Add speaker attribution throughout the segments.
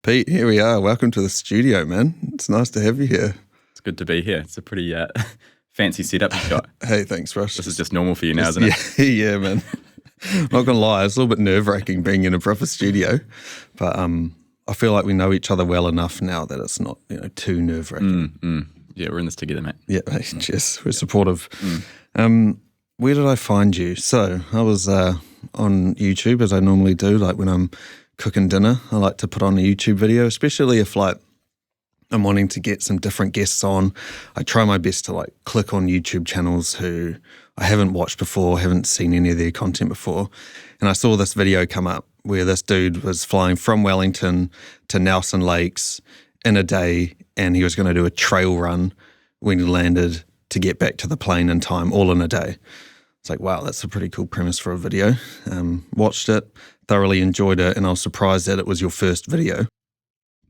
Speaker 1: Pete, here we are. Welcome to the studio, man. It's nice to have you here.
Speaker 2: It's good to be here. It's a pretty fancy setup you've got.
Speaker 1: Hey, thanks, Rush.
Speaker 2: This is just normal for you now, isn't it?
Speaker 1: Yeah, man. Not going to lie, it's a little bit nerve-wracking being in a proper studio, but I feel like we know each other well enough now that it's not too nerve-wracking.
Speaker 2: Yeah, we're in this together, mate.
Speaker 1: Yeah, cheers. We're supportive. Where did I find you? So I was on YouTube, as I normally do, like when I'm cooking dinner. I like to put on a YouTube video, especially if I'm wanting to get some different guests on. I try my best to click on YouTube channels who I haven't watched before, haven't seen any of their content before. And I saw this video come up where this dude was flying from Wellington to Nelson Lakes in a day, and he was going to do a trail run when he landed to get back to the plane in time, all in a day. It's like, wow, that's a pretty cool premise for a video. Watched it, thoroughly enjoyed it, and I was surprised that it was your first video.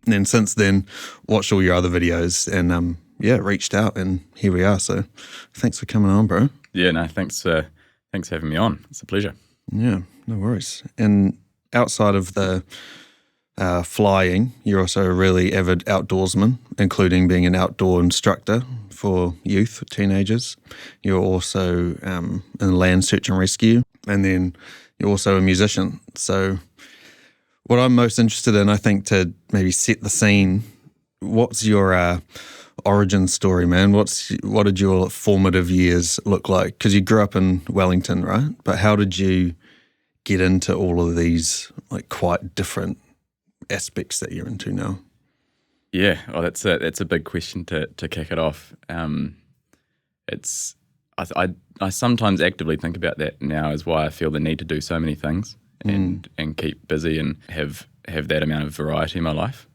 Speaker 1: And then since then, watched all your other videos and, reached out, and here we are. So thanks for coming on, bro.
Speaker 2: Yeah, no, thanks for having me on. It's a pleasure.
Speaker 1: Yeah, no worries. And outside of the flying, you're also a really avid outdoorsman, including being an outdoor instructor for youth, teenagers. You're also in land search and rescue, and then you're also a musician. So what I'm most interested in, I think, to maybe set the scene, what's your origin story, man? What did your formative years look like? Because you grew up in Wellington, right? But how did you get into all of these quite different aspects that you're into now?
Speaker 2: Yeah, well, that's a big question to kick it off. I sometimes actively think about that now, as why I feel the need to do so many things and keep busy and have that amount of variety in my life.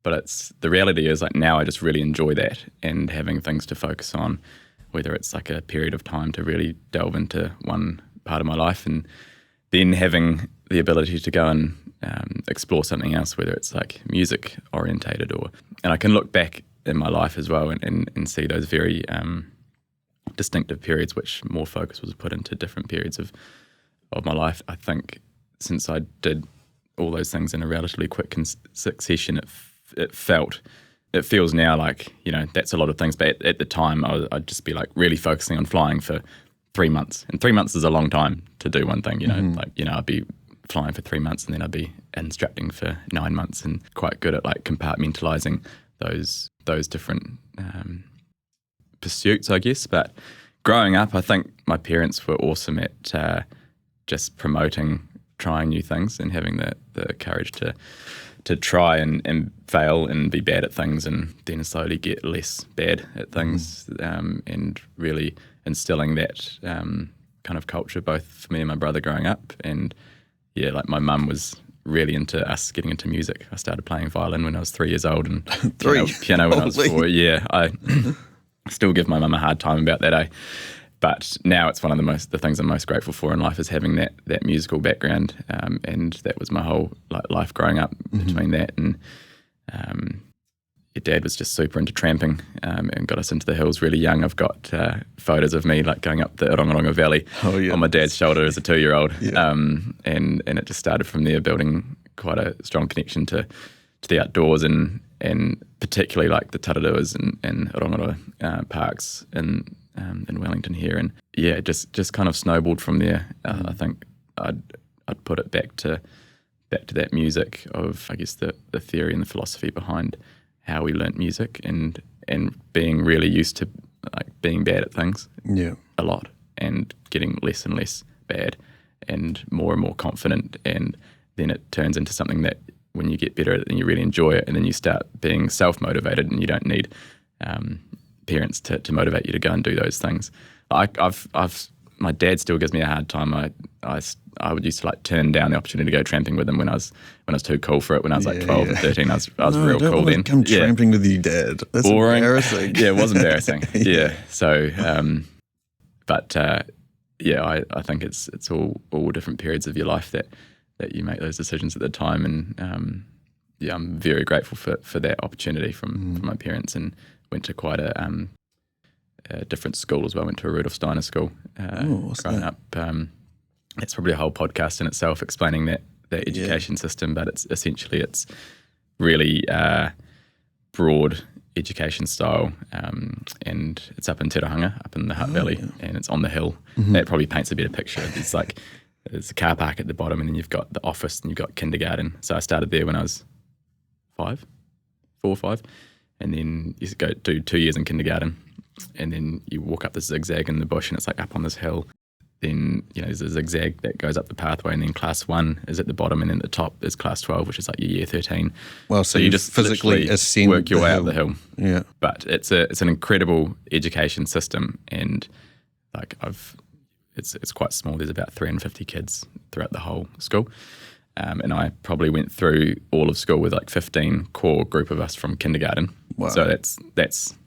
Speaker 2: But the reality is now I just really enjoy that and having things to focus on, whether it's a period of time to really delve into one part of my life and then having the ability to go and explore something else, whether it's music orientated and I can look back in my life as well and see those very distinctive periods which more focus was put into different periods of my life. I think since I did all those things in a relatively quick succession, it feels now that's a lot of things, but at the time I'd just be really focusing on flying for 3 months, and 3 months is a long time to do one thing. I'd be flying for 3 months and then I'd be instructing for 9 months, and quite good at compartmentalizing those different pursuits, I guess. But growing up, I think my parents were awesome at just promoting trying new things and having the courage to try and fail and be bad at things and then slowly get less bad at things, and really instilling that kind of culture both for me and my brother growing up. And my mum was really into us getting into music. I started playing violin when I was 3 years old and piano when I was 4. Yeah, I still give my mum a hard time about that, But now it's one of the things I'm most grateful for in life is having that musical background, and that was my whole life growing up between that and your dad was just super into tramping and got us into the hills really young. I've got photos of me going up the Orongorongo Valley on my dad's shoulder as a 2-year-old, and it just started from there, building quite a strong connection to the outdoors and particularly the tararuas and Orongorongo parks in Wellington here, and it just kind of snowballed from there. I think I'd put it back to that music of, I guess, the theory and the philosophy behind how we learnt music and being really used to being bad at things a lot and getting less and less bad and more confident, and then it turns into something that when you get better at it and you really enjoy it, and then you start being self-motivated and you don't need parents to motivate you to go and do those things. My dad still gives me a hard time. I would used to turn down the opportunity to go tramping with him when I was too cool for it. When I was 12 and 13, I was real cool then.
Speaker 1: Come tramping with you, Dad. That's boring. Embarrassing.
Speaker 2: Yeah, it was embarrassing. Yeah. So, I think it's all different periods of your life that you make those decisions at the time, and I'm very grateful for that opportunity from my parents, and went to quite a different school as well. Went to a Rudolf Steiner school growing up. It's probably a whole podcast in itself explaining that the education system, but it's essentially really broad education style, and it's up in Tirohanga, up in the Hutt Valley, and it's on the hill. That probably paints a better picture. There's a car park at the bottom, and then you've got the office, and you've got kindergarten. So I started there when I was 4 or 5, and then you go do 2 years in kindergarten, and then you walk up this zigzag in the bush, and it's like up on this hill. Then there's a zigzag that goes up the pathway, and then class 1 is at the bottom, and then at the top is class 12, which is like your year 13.
Speaker 1: Well, so you just physically ascend,
Speaker 2: work your way up the hill.
Speaker 1: Yeah,
Speaker 2: but it's an incredible education system, and like it's quite small. There's about 350 kids throughout the whole school, and I probably went through all of school with like 15 core group of us from kindergarten.
Speaker 1: Wow.
Speaker 2: So that's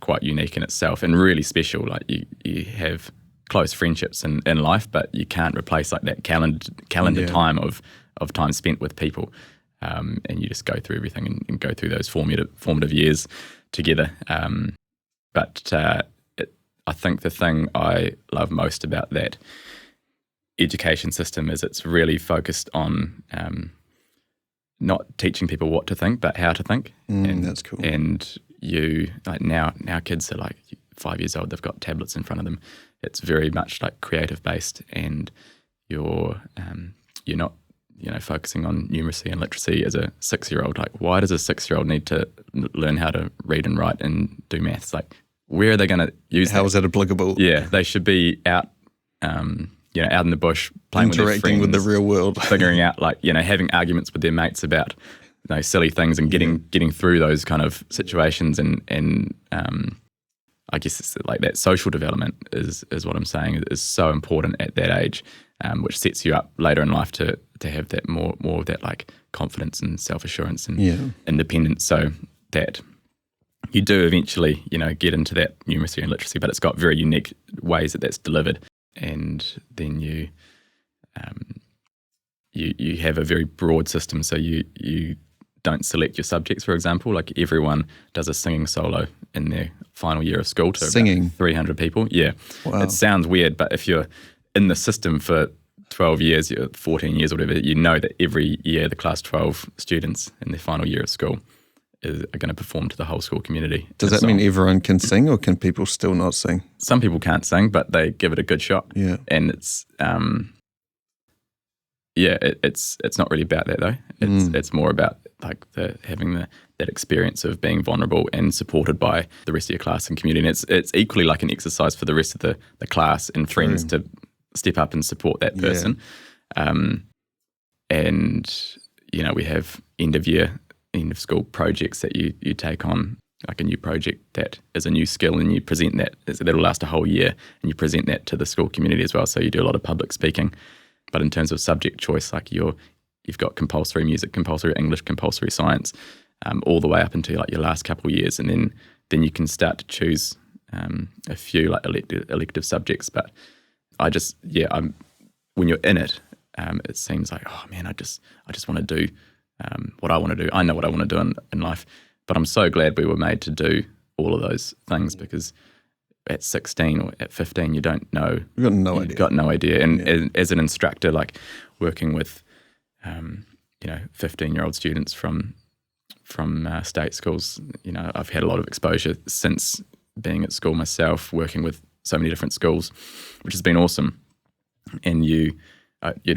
Speaker 2: quite unique in itself and really special. Like you have close friendships in life, but you can't replace like that calendar time of time spent with people, and you just go through everything and go through those formative years together. But I think the thing I love most about that education system is it's really focused on not teaching people what to think, but how to think.
Speaker 1: And that's cool.
Speaker 2: And you like now kids are like 5 years old, they've got tablets in front of them. It's very much like creative based, and you're not focusing on numeracy and literacy as a 6-year-old. Like, why does a 6-year-old need to learn how to read and write and do maths? Like, where are they going to use
Speaker 1: How is that applicable?
Speaker 2: Yeah, they should be out out in the bush, playing with their friends,
Speaker 1: interacting with the real world,
Speaker 2: figuring out having arguments with their mates about silly things and getting through those kind of situations, and I guess it's like that social development is what I'm saying is so important at that age, which sets you up later in life to have that more of that like confidence and self-assurance and independence, so that you do eventually get into that numeracy and literacy, but it's got very unique ways that's delivered, and then you have a very broad system, so you don't select your subjects, for example. Like, everyone does a singing solo in their final year of school to about 300 people. Yeah.
Speaker 1: Wow.
Speaker 2: It sounds weird, but if you're in the system for 12 years, 14 years, whatever, you know that every year the class 12 students in their final year of school are going to perform to the whole school community.
Speaker 1: Does that mean everyone can sing, or can people still not sing?
Speaker 2: Some people can't sing, but they give it a good shot.
Speaker 1: Yeah.
Speaker 2: And it's it's not really about that though. It's more about like having that experience of being vulnerable and supported by the rest of your class and community. And it's equally like an exercise for the rest of the class and friends to step up and support that person. And we have end of school projects that you take on, like a new project that is a new skill, and you present that'll last a whole year, and you present that to the school community as well. So you do a lot of public speaking. But in terms of subject choice, like you've got compulsory music, compulsory English, compulsory science, all the way up into like your last couple of years, and then you can start to choose a few like elective subjects. But when you're in it, it seems like, oh man, I just want to do what I want to do. I know what I want to do in life, but I'm so glad we were made to do all of those things, because at 16 or at 15, you don't know.
Speaker 1: You've got no idea.
Speaker 2: And as an instructor, like working with, 15-year-old students from state schools, I've had a lot of exposure since being at school myself, working with so many different schools, which has been awesome. And you'd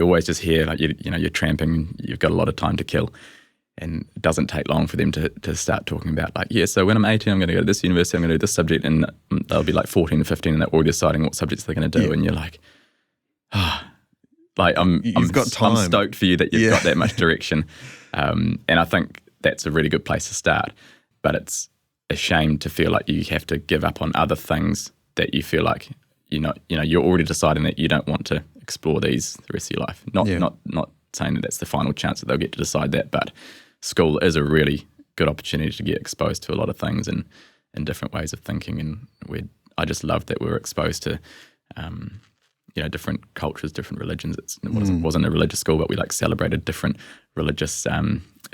Speaker 2: always just hear like, you're tramping, you've got a lot of time to kill. And it doesn't take long for them to start talking about like, so when I'm 18, I'm going to go to this university, I'm going to do this subject, and they'll be like 14 or 15 and they're already deciding what subjects they're going to do. And you're like, you've got time. I'm stoked for you that you've got that much direction. And I think that's a really good place to start. But it's a shame to feel like you have to give up on other things that you feel like you're already deciding that you don't want to explore these the rest of your life. Not saying that that's the final chance that they'll get to decide that, but school is a really good opportunity to get exposed to a lot of things and different ways of thinking. And I just love that we were exposed to, different cultures, different religions. It wasn't a religious school, but we like celebrated different religious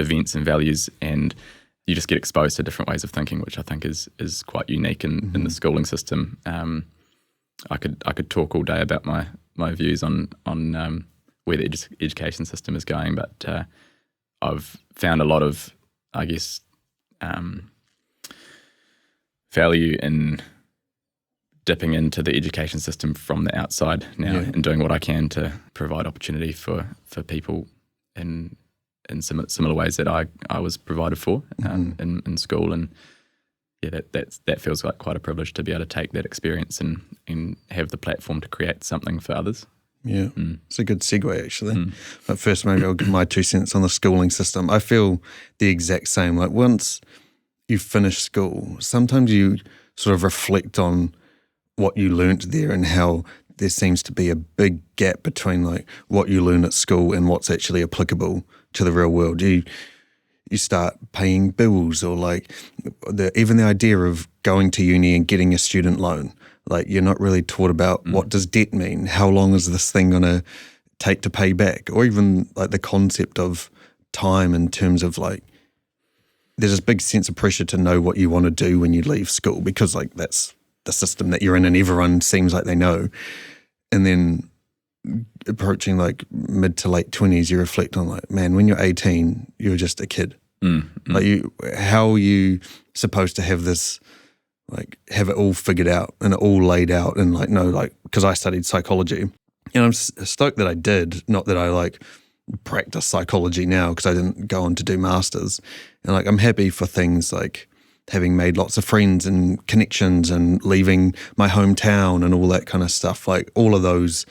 Speaker 2: events and values, and you just get exposed to different ways of thinking, which I think is quite unique in the schooling system. I could talk all day about my views on where the education system is going, but I've found a lot of, I guess, value in dipping into the education system from the outside now and doing what I can to provide opportunity for people in similar ways that I was provided for in school. And that feels like quite a privilege to be able to take that experience and have the platform to create something for others.
Speaker 1: Yeah, it's a good segue actually. But first, maybe I'll give my 2 cents on the schooling system. I feel the exact same. Like once you finish school, sometimes you sort of reflect on what you learnt there and how there seems to be a big gap between like what you learn at school and what's actually applicable to the real world. You start paying bills, or like even the idea of going to uni and getting a student loan. Like you're not really taught about what does debt mean? How long is this thing going to take to pay back? Or even like the concept of time in terms of like, there's this big sense of pressure to know what you want to do when you leave school, because like that's the system that you're in and everyone seems like they know. And then approaching like mid to late 20s, you reflect on like, man, when you're 18, you're just a kid. Like how are you supposed to have this, like have it all figured out and all laid out, and like, no, like, because I studied psychology and I'm stoked that I did, not that I like practice psychology now because I didn't go on to do masters. And like, I'm happy for things like having made lots of friends and connections and leaving my hometown and all that kind of stuff. Like all of those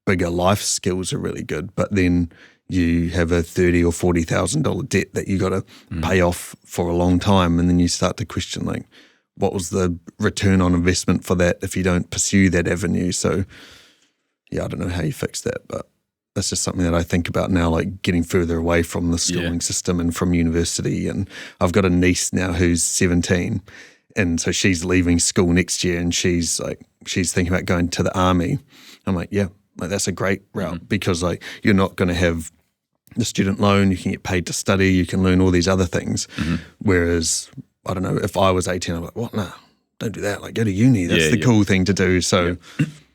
Speaker 1: bigger life skills are really good, but then you have a $30,000 or $40,000 debt that you got to pay off for a long time, and then you start to question like, what was the return on investment for that if you don't pursue that avenue? So yeah, I don't know how you fix that, but that's just something that I think about now, like getting further away from the schooling system and from university. And I've got a niece now who's 17, and so she's leaving school next year, and she's thinking about going to the army. I'm like, yeah, like that's a great route, because like you're not going to have the student loan, you can get paid to study, you can learn all these other things. Whereas, I don't know, if I was 18, I'm like, what? No, don't do that. Like, go to uni. That's the cool thing to do. So,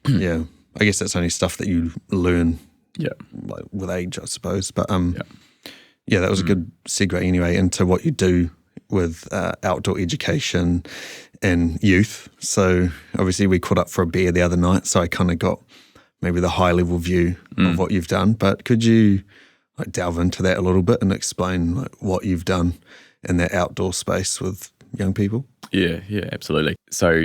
Speaker 1: yeah, I guess that's only stuff that you learn like, with age, I suppose. But, yeah, that was a good segue anyway into what you do with outdoor education and youth. So, obviously, we caught up for a beer the other night, so I kind of got maybe the high-level view of what you've done. But could you like delve into that a little bit and explain like what you've done in that outdoor space with young people? Yeah,
Speaker 2: absolutely. So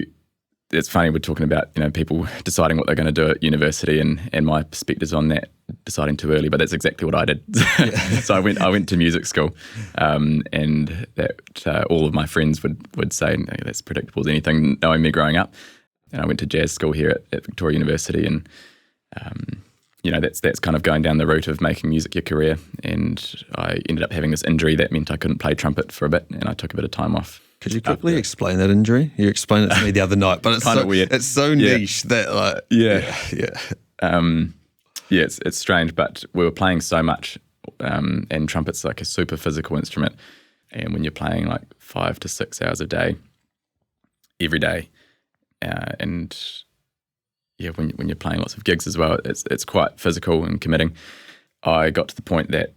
Speaker 2: it's funny, we're talking about, people deciding what they're going to do at university and my perspectives on that, deciding too early, but that's exactly what I did. So I went to music school, and that all of my friends would say, no, that's predictable as anything, knowing me growing up. And I went to jazz school here at Victoria University, and that's kind of going down the route of making music your career. And I ended up having this injury that meant I couldn't play trumpet for a bit, and I took a bit of time off.
Speaker 1: Could you quickly explain that injury? You explained it to me the other night, but it's kind of weird. It's so niche that like
Speaker 2: it's strange, but we were playing so much, and trumpet's like a super physical instrument, and when you're playing like 5 to 6 hours a day, every day, and when you're playing lots of gigs as well, it's quite physical and committing. I got to the point that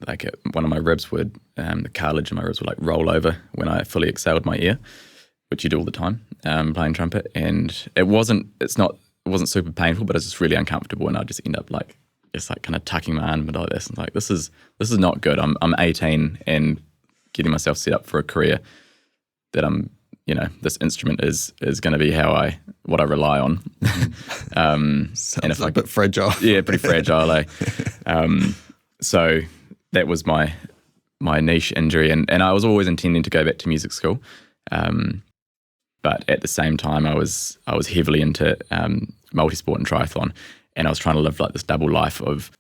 Speaker 2: like one of my ribs would, the cartilage in my ribs would like roll over when I fully exhaled my ear, which you do all the time playing trumpet. And it wasn't super painful, but it's just really uncomfortable. And I just end up like kind of tucking my arm into like this. And like, this is not good. I'm 18 and getting myself set up for a career that this instrument is going to be what I rely on.
Speaker 1: Sounds and if a bit fragile.
Speaker 2: Yeah, pretty fragile. So that was my niche injury, and I was always intending to go back to music school, but at the same time I was heavily into multi-sport and triathlon, and I was trying to live like this double life of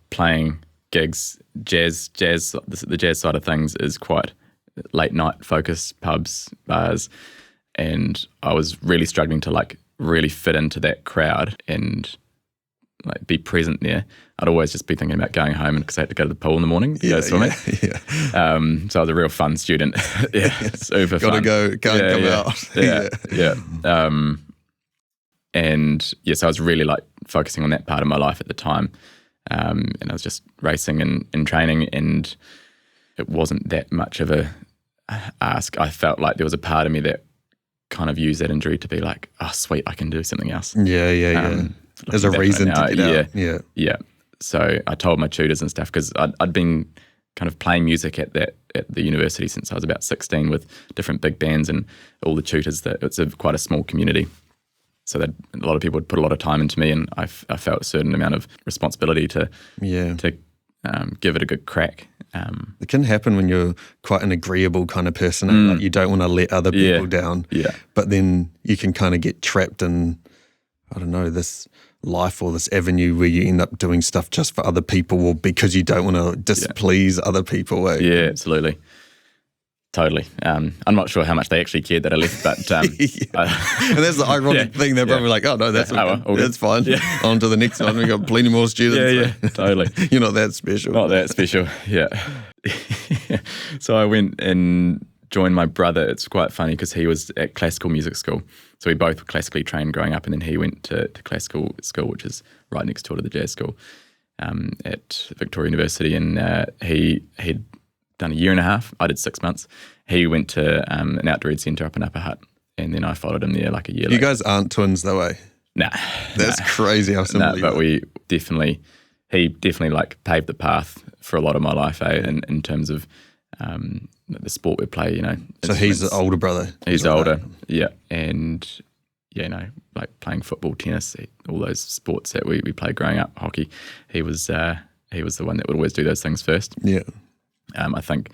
Speaker 2: playing gigs, jazz. The jazz side of things is quite late night focused, pubs, bars, and I was really struggling to like really fit into that crowd and like be present there. I'd always just be thinking about going home because I had to go to the pool in the morning to go swimming. So I was a real fun student. Super fun.
Speaker 1: Can't come out.
Speaker 2: And so I was really like focusing on that part of my life at the time. and I was just racing and training, and it wasn't that much of a ask. I felt like there was a part of me that kind of used that injury to be like, oh, sweet, I can do something else.
Speaker 1: Yeah. There's a reason to get out.
Speaker 2: Yeah. So I told my tutors and stuff, because I'd been kind of playing music at the university since I was about 16 with different big bands, and all the tutors, it's quite a small community. So that a lot of people would put a lot of time into me, and I felt a certain amount of responsibility to give it a good crack.
Speaker 1: It can happen when you're quite an agreeable kind of person. Like you don't want to let other people down. Yeah. But then you can kind of get trapped in, I don't know, this life or this avenue where you end up doing stuff just for other people, or because you don't want to displease other people.
Speaker 2: Yeah, absolutely. Totally. I'm not sure how much they actually cared that I left, but
Speaker 1: and that's the ironic thing. They're probably like, "Oh no, that's that's fine. Yeah. On to the next one. We got plenty more students."
Speaker 2: Yeah, totally.
Speaker 1: You're not that special.
Speaker 2: Not that special. Yeah. So I went and joined my brother. It's quite funny because he was at classical music school, so we both were classically trained growing up, and then he went to classical school, which is right next door to the jazz school at Victoria University, and he'd done a year and a half. I did 6 months. He went to an outdoor ed centre up in Upper Hutt, and then I followed him there like a year later.
Speaker 1: You guys aren't twins though, eh?
Speaker 2: Nah.
Speaker 1: That's crazy how similar
Speaker 2: but he definitely like paved the path for a lot of my life, in terms of the sport we play,
Speaker 1: So he's the older brother.
Speaker 2: He's older, yeah. And, like playing football, tennis, all those sports that we played growing up, hockey, he was the one that would always do those things first.
Speaker 1: Yeah.
Speaker 2: I think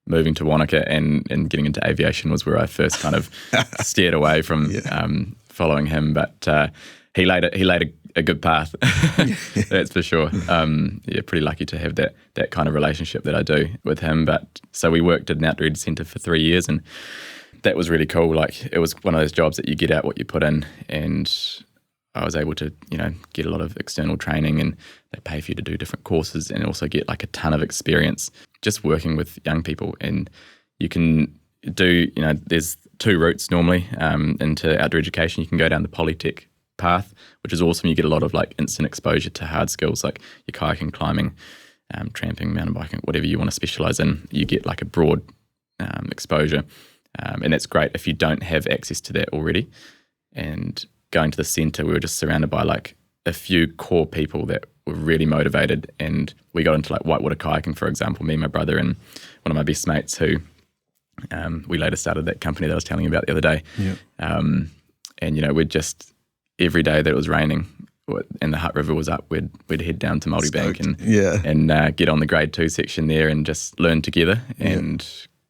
Speaker 2: moving to Wanaka and getting into aviation was where I first kind of steered away from following him. But he laid a good path, that's for sure. Pretty lucky to have that kind of relationship that I do with him. But so we worked at an outdoor ed centre for 3 years, and that was really cool. Like, it was one of those jobs that you get out what you put in, and I was able to, get a lot of external training, and they pay for you to do different courses, and also get like a ton of experience just working with young people. And you can do, there's 2 routes normally into outdoor education. You can go down the Polytech path, which is awesome. You get a lot of like instant exposure to hard skills like your kayaking, climbing, tramping, mountain biking, whatever you want to specialise in. You get like a broad exposure, and that's great if you don't have access to that already. And going to the centre, we were just surrounded by like a few core people that were really motivated, and we got into like whitewater kayaking, for example, me, my brother, and one of my best mates who we later started that company that I was telling you about the other day.
Speaker 1: Yeah.
Speaker 2: And we'd just, every day that it was raining and the Hutt River was up, we'd head down to Multibank and get on the grade 2 section there and just learn together and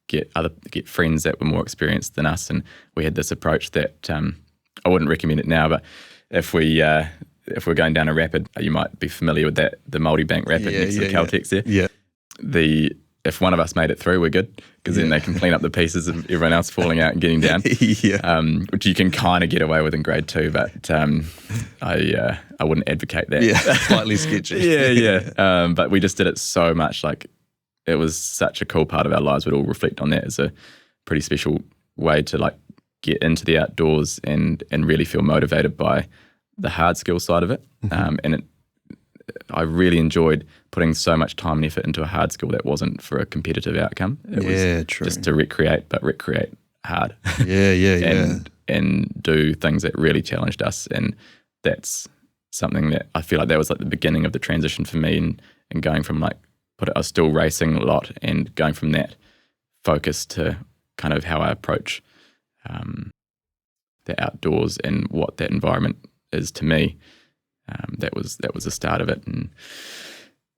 Speaker 2: get friends that were more experienced than us. And we had this approach that I wouldn't recommend it now, but if we're going down a rapid, you might be familiar with that, the Multibank rapid next to the Caltex there.
Speaker 1: Yeah.
Speaker 2: If one of us made it through, we're good, because then they can clean up the pieces of everyone else falling out and getting down. Which you can kind of get away with in grade 2, but I wouldn't advocate that.
Speaker 1: Yeah, slightly sketchy.
Speaker 2: But we just did it so much. Like, it was such a cool part of our lives. We'd all reflect on that as a pretty special way to like get into the outdoors and really feel motivated by the hard skill side of it. I really enjoyed putting so much time and effort into a hard skill that wasn't for a competitive outcome. It was
Speaker 1: true.
Speaker 2: Just to recreate hard. And do things that really challenged us. And that's something that I feel like that was like the beginning of the transition for me, and going from I was still racing a lot, and going from that focus to kind of how I approach the outdoors and what that environment is to me. That was the start of it. And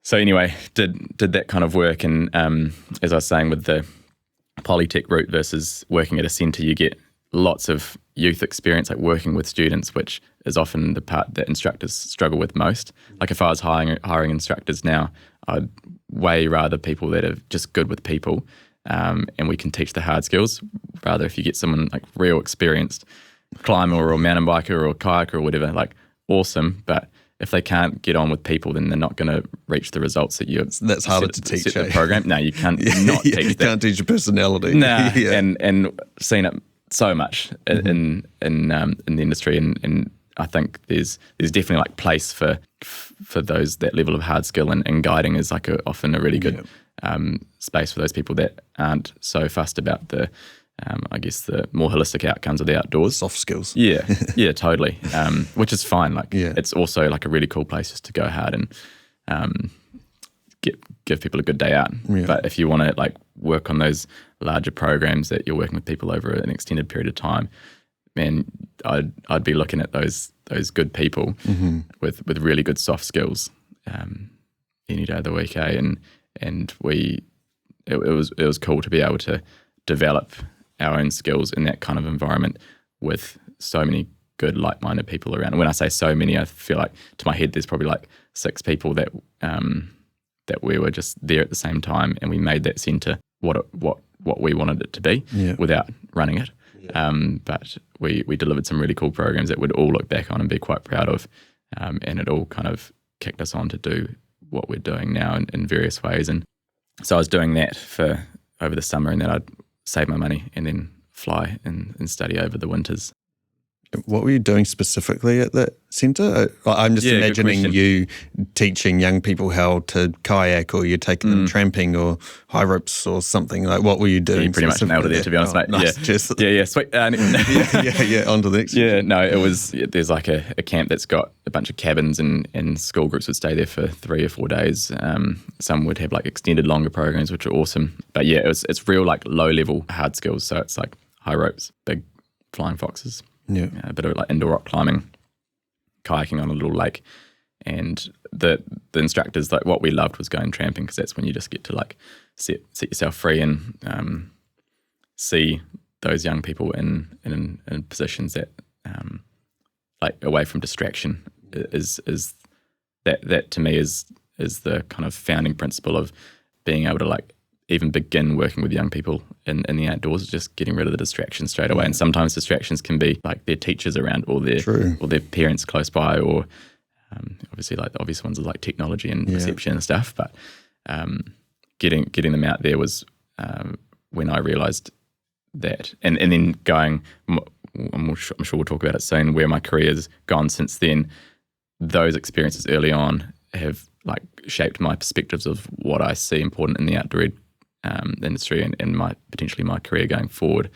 Speaker 2: so anyway, did that kind of work. And as I was saying, with the Polytech route versus working at a centre, you get lots of youth experience, like working with students, which is often the part that instructors struggle with most. Like, if I was hiring instructors now, I'd way rather people that are just good with people, and we can teach the hard skills. Rather, if you get someone like real experienced climber or mountain biker or kayaker or whatever, like, awesome, but if they can't get on with people, then they're not going to reach the results that you.
Speaker 1: That's harder to teach.
Speaker 2: The program. No, you can't not teach that.
Speaker 1: You can't teach your personality.
Speaker 2: And seen it so much in the industry, and I think there's definitely like place for those, that level of hard skill, and guiding is like often a really good space for those people that aren't so fussed about the I guess the more holistic outcomes of the outdoors.
Speaker 1: Soft skills.
Speaker 2: Yeah, yeah, totally. Which is fine. Like, it's also like a really cool place just to go hard and give people a good day out. Yeah. But if you want to like work on those larger programs that you're working with people over an extended period of time, man, I'd be looking at those good people with really good soft skills any day of the week. And it was cool to be able to develop our own skills in that kind of environment with so many good like-minded people around. And when I say so many, I feel like to my head there's probably like 6 people that we were just there at the same time, and we made that centre what we wanted it to be without running it. But we delivered some really cool programs that we'd all look back on and be quite proud of, and it all kind of kicked us on to do what we're doing now in various ways. And so I was doing that for over the summer, and then I'd save my money and then fly and study over the winters.
Speaker 1: What were you doing specifically at that centre? I'm just imagining you teaching young people how to kayak, or you're taking them tramping or high ropes or something. Like, what were you doing?
Speaker 2: You pretty much nailed it there, to be honest, mate.
Speaker 1: Nice.
Speaker 2: Yeah, sweet.
Speaker 1: On to the next.
Speaker 2: Yeah, no, it was, there's like a camp that's got a bunch of cabins, and school groups would stay there for 3 or 4 days. Some would have like extended longer programs, which are awesome. But yeah, it's real like low level hard skills. So it's like high ropes, big flying foxes. Yeah, a bit of like indoor rock climbing, kayaking on a little lake, and the instructors, like what we loved was going tramping, because that's when you just get to like set yourself free and see those young people in positions that like away from distraction is that to me is the kind of founding principle of being able to like even begin working with young people in the outdoors, just getting rid of the distractions straight away. And sometimes distractions can be like their teachers around, or their parents close by, or obviously like the obvious ones are like technology and reception and stuff. But getting them out there was when I realised that, and then going, I'm sure we'll talk about it soon, where my career has gone since then. Those experiences early on have like shaped my perspectives of what I see important in the outdoor industry and potentially my career going forward,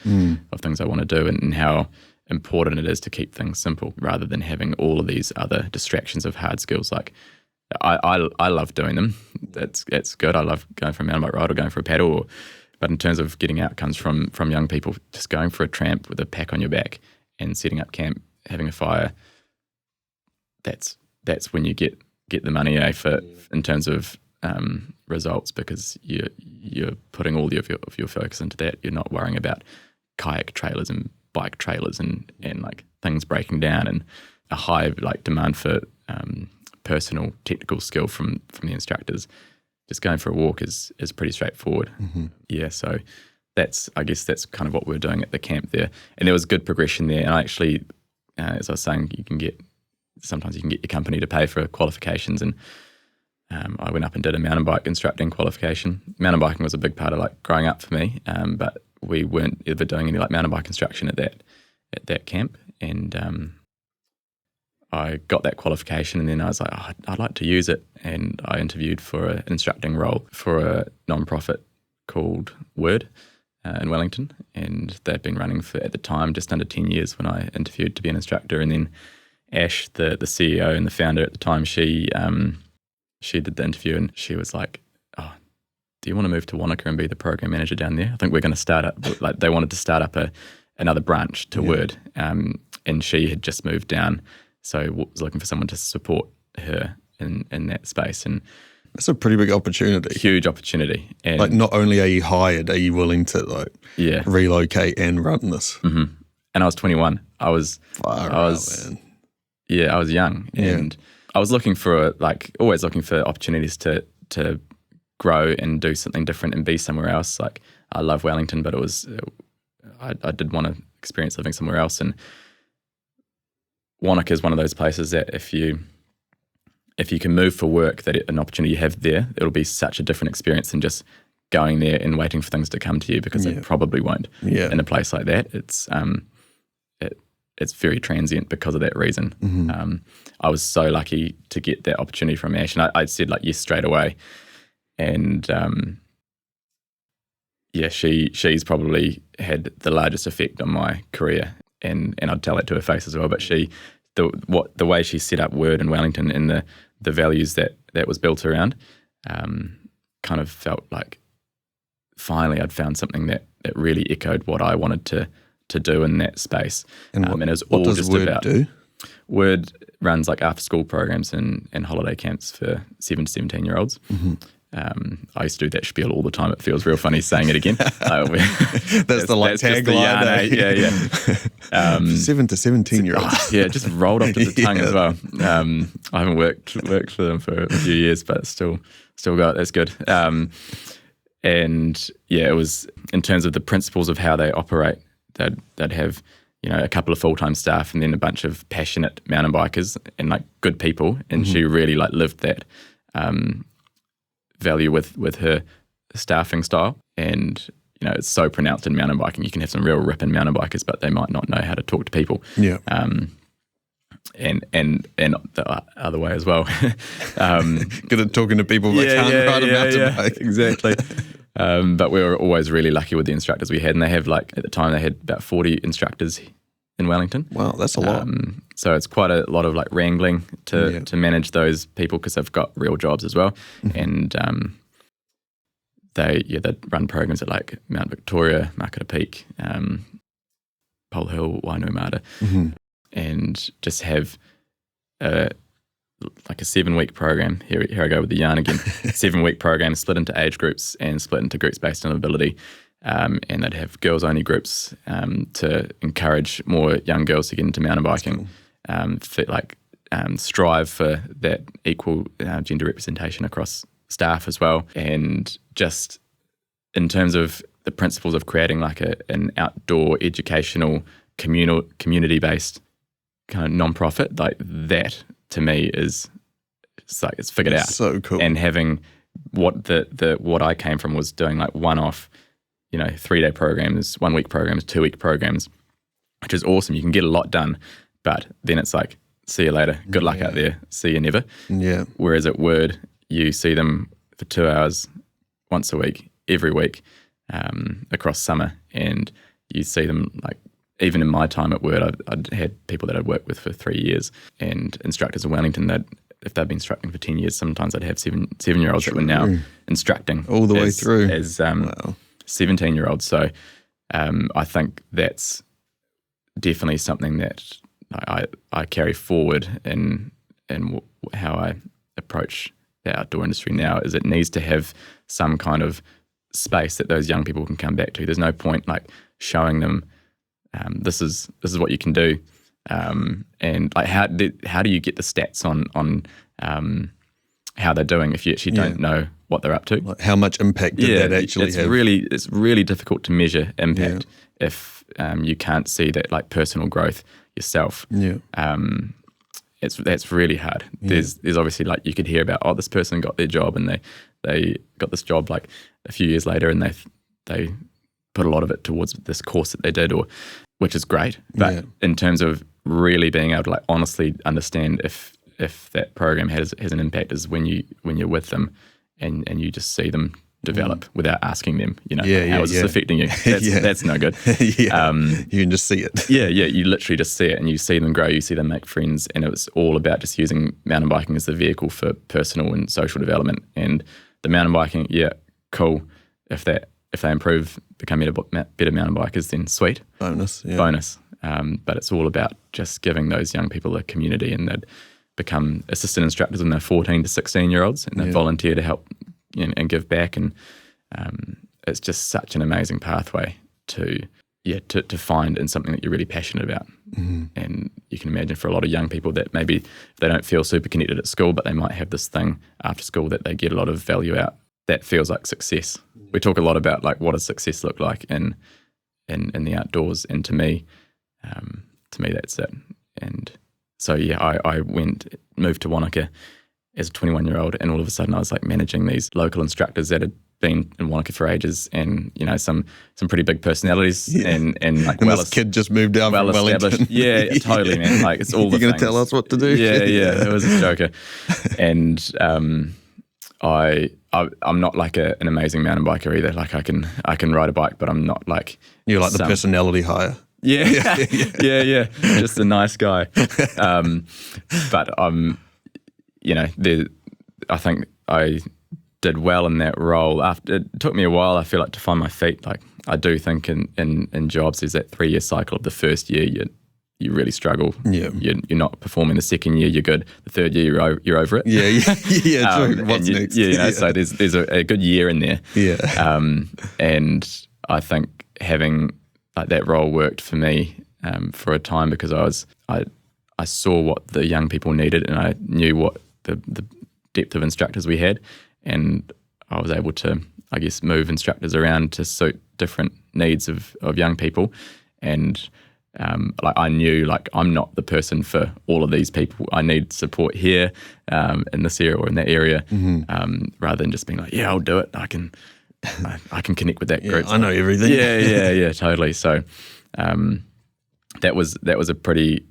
Speaker 2: of things I want to do, and how important it is to keep things simple rather than having all of these other distractions of hard skills. Like I love doing them. That's good. I love going for a mountain bike ride or going for a paddle. But in terms of getting outcomes from young people, just going for a tramp with a pack on your back and setting up camp, having a fire, that's when you get the money in terms of results, because you're putting all of your focus into that. You're not worrying about kayak trailers and bike trailers and like things breaking down, and a high like demand for personal technical skill from the instructors. Just going for a walk is pretty straightforward. Yeah, so I guess that's kind of what we were doing at the camp there, and there was good progression there. And I actually, as I was saying, sometimes you can get your company to pay for qualifications, and I went up and did a mountain bike instructing qualification. Mountain biking was a big part of like growing up for me, but we weren't ever doing any like mountain bike instruction at that camp. And I got that qualification, and then I was like, I'd like to use it. And I interviewed for an instructing role for a non-profit called Word in Wellington, and they'd been running for, at the time, just under 10 years when I interviewed to be an instructor. And then Ash, the CEO and the founder at the time, she did the interview, and she was like, do you want to move to Wanaka and be the program manager down there? I think we're going to start up, like they wanted to start up another branch to Word, and she had just moved down, so was looking for someone to support her in that space. And
Speaker 1: that's a pretty big opportunity.
Speaker 2: Huge opportunity. And
Speaker 1: like, not only are you hired, are you willing to like relocate and run this?
Speaker 2: And I was 21. I was
Speaker 1: man.
Speaker 2: Yeah, I was young, and I was looking for always looking for opportunities to grow and do something different and be somewhere else. Like, I love Wellington, but I did want to experience living somewhere else. And Wanaka is one of those places that if you can move for work, that an opportunity you have there, it'll be such a different experience than just going there and waiting for things to come to you, because they probably won't. In a place like that, it's it's very transient because of that reason. I was so lucky to get that opportunity from Ash, and I said like yes straight away. And she's probably had the largest effect on my career, and I'd tell it to her face as well. But the way she set up Word in Wellington and the values that was built around, kind of felt like finally I'd found something that really echoed what I wanted to do in that space.
Speaker 1: And
Speaker 2: and it was
Speaker 1: what
Speaker 2: all
Speaker 1: does
Speaker 2: just
Speaker 1: Word
Speaker 2: about
Speaker 1: do?
Speaker 2: Word runs like after school programs and holiday camps for 7 to 17-year-olds. I used to do that spiel all the time. It feels real funny saying it again.
Speaker 1: That's the tagline.
Speaker 2: Yeah.
Speaker 1: 7 to 17-year-olds.
Speaker 2: Yeah, just rolled off to the tongue as well. I haven't worked for them for a few years, but still got it. That's good. And yeah, it was in terms of the principles of how they operate. They'd have a couple of full-time staff and then a bunch of passionate mountain bikers and like good people. And she really like lived that value with her staffing style. And it's so pronounced in mountain biking. You can have some real ripping mountain bikers, but they might not know how to talk to people.
Speaker 1: Yeah.
Speaker 2: And the other way as well.
Speaker 1: Good at talking to people that can't ride a mountain bike.
Speaker 2: Exactly. But we were always really lucky with the instructors we had, and they have at the time they had about 40 instructors in Wellington.
Speaker 1: Wow, that's a lot.
Speaker 2: So it's quite a lot of like wrangling to manage those people because they've got real jobs as well. And they'd run programs at like Mount Victoria, Makata Peak, Pole Hill, Wainuimata, and just have like a 7-week program. Here I go with the yarn again. 7-week program split into age groups and split into groups based on ability. And they'd have girls-only groups to encourage more young girls to get into mountain biking. Strive for that equal gender representation across staff as well. And just in terms of the principles of creating like an outdoor educational community-based kind of non-profit, like that to me is it's figured out.
Speaker 1: So cool.
Speaker 2: And having what I came from was doing like one-off 3-day programs, 1-week programs, 2-week programs, which is awesome. You can get a lot done, but then it's like, see you later. Good luck out there. See you never. Yeah. Whereas at Word, you see them for 2 hours once a week, every week, across summer, and you see them like, even in my time at Word, I'd had people that I'd worked with for 3 years, and instructors in Wellington that if they'd been instructing for 10 years, sometimes I'd have 7-year-olds that were now instructing
Speaker 1: all the way through
Speaker 2: as 17-year-olds. So I think that's definitely something that I carry forward in how I approach the outdoor industry now. Is it needs to have some kind of space that those young people can come back to. There's no point like showing them this is what you can do, and like how do you get the stats on how they're doing if you actually don't know what they're up to?
Speaker 1: Like how much impact did that actually have?
Speaker 2: It's really difficult to measure impact if you can't see that like personal growth yourself. That's really hard. There's obviously like you could hear about this person got their job and they got this job like a few years later and they put a lot of it towards this course that they did, which is great. But in terms of really being able to like honestly understand if that program has an impact is when you're with them and you just see them develop without asking them, how is this affecting you? That's no good.
Speaker 1: You can just see it.
Speaker 2: You literally just see it and you see them grow, you see them make friends, and it was all about just using mountain biking as the vehicle for personal and social development. And the mountain biking, cool. If they improve, become better mountain bikers, then sweet.
Speaker 1: Bonus.
Speaker 2: But it's all about just giving those young people a community, and they'd become assistant instructors when they're 14 to 16-year-olds, and they volunteer to help and give back. And it's just such an amazing pathway to find in something that you're really passionate about. And you can imagine for a lot of young people that maybe they don't feel super connected at school, but they might have this thing after school that they get a lot of value out. That feels like success. We talk a lot about like what does success look like in the outdoors, and to me that's it. And so I moved to Wanaka as a 21-year-old, and all of a sudden I was like managing these local instructors that had been in Wanaka for ages, and some pretty big personalities, and like
Speaker 1: and this kid just moved down from Wellington.
Speaker 2: Yeah, totally, man. Like it's all the
Speaker 1: You're
Speaker 2: things.
Speaker 1: gonna tell us what to do?
Speaker 2: Yeah. It was a joker, and I'm not like an amazing mountain biker either. Like I can ride a bike, but I'm not like
Speaker 1: you're like the personality hire.
Speaker 2: Yeah. Just a nice guy. But I think I did well in that role. After it took me a while, I feel like, to find my feet. Like I do think in jobs, there's that 3-year cycle of the first year you really struggle.
Speaker 1: Yeah.
Speaker 2: You're not performing. The second year you're good. The third year you're over it.
Speaker 1: Yeah. True. What's next?
Speaker 2: So there's a good year in there.
Speaker 1: Yeah.
Speaker 2: And I think having like that role worked for me for a time, because I saw what the young people needed, and I knew what the depth of instructors we had, and I was able to, I guess, move instructors around to suit different needs of young people. And like I knew, like, I'm not the person for all of these people. I need support here in this area or in that area, rather than just being like, yeah, I'll do it. I can connect with that group.
Speaker 1: I know everything.
Speaker 2: Yeah, totally. So that was a pretty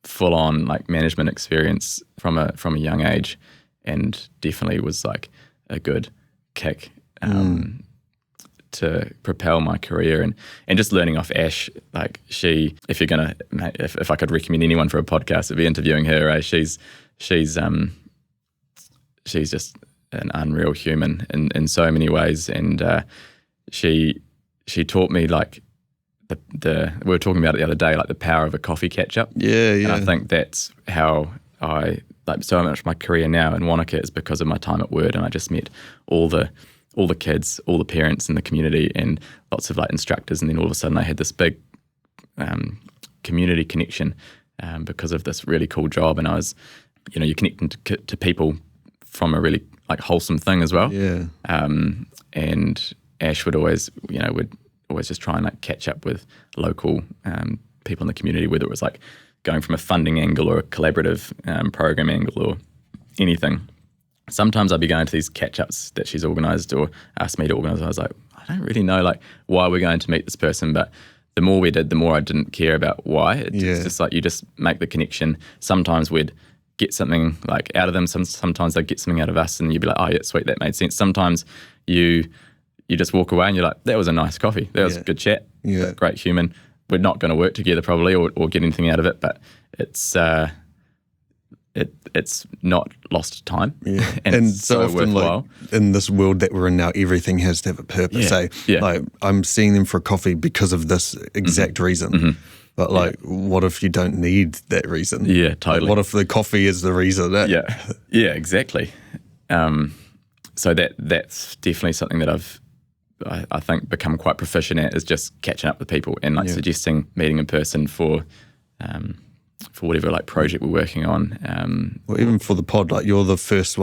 Speaker 2: full on like management experience from a young age, and definitely was like a good kick to propel my career, and just learning off Ash. Like if I could recommend anyone for a podcast, it'd be interviewing her. She's just an unreal human in so many ways, and she taught me like the we were talking about it the other day, like the power of a coffee catch up.
Speaker 1: Yeah.
Speaker 2: And I think that's how I like so much of my career now in Wanaka is because of my time at Word, and I just met all the kids, all the parents in the community, and lots of like instructors, and then all of a sudden I had this big community connection because of this really cool job, and I was, you're connecting to people from a really like wholesome thing as well.
Speaker 1: Yeah.
Speaker 2: And Ash would always, would always just try and like catch up with local people in the community, whether it was like going from a funding angle or a collaborative program angle or anything. Sometimes I'd be going to these catch-ups that she's organised or asked me to organise. I was like, I don't really know like why we're going to meet this person, but the more we did, the more I didn't care about why. It's just like you just make the connection. Sometimes we'd get something like out of them. Sometimes they'd get something out of us, and you'd be like, oh yeah, sweet, that made sense. Sometimes you just walk away and you're like, that was a nice coffee. That was a good chat.
Speaker 1: Yeah.
Speaker 2: Great human. We're not going to work together probably or get anything out of it, but it's not lost time.
Speaker 1: Yeah.
Speaker 2: and it's so
Speaker 1: often,
Speaker 2: worthwhile.
Speaker 1: like, in this world that we're in now, everything has to have a purpose. Like I'm seeing them for coffee because of this exact reason. But like, what if you don't need that reason?
Speaker 2: Yeah, totally.
Speaker 1: Like, what if the coffee is the reason?
Speaker 2: Yeah, exactly. So that's definitely something that I think become quite proficient at, is just catching up with people and like suggesting meeting in person for whatever like project we're working on.
Speaker 1: Well, even for the pod, like you're the first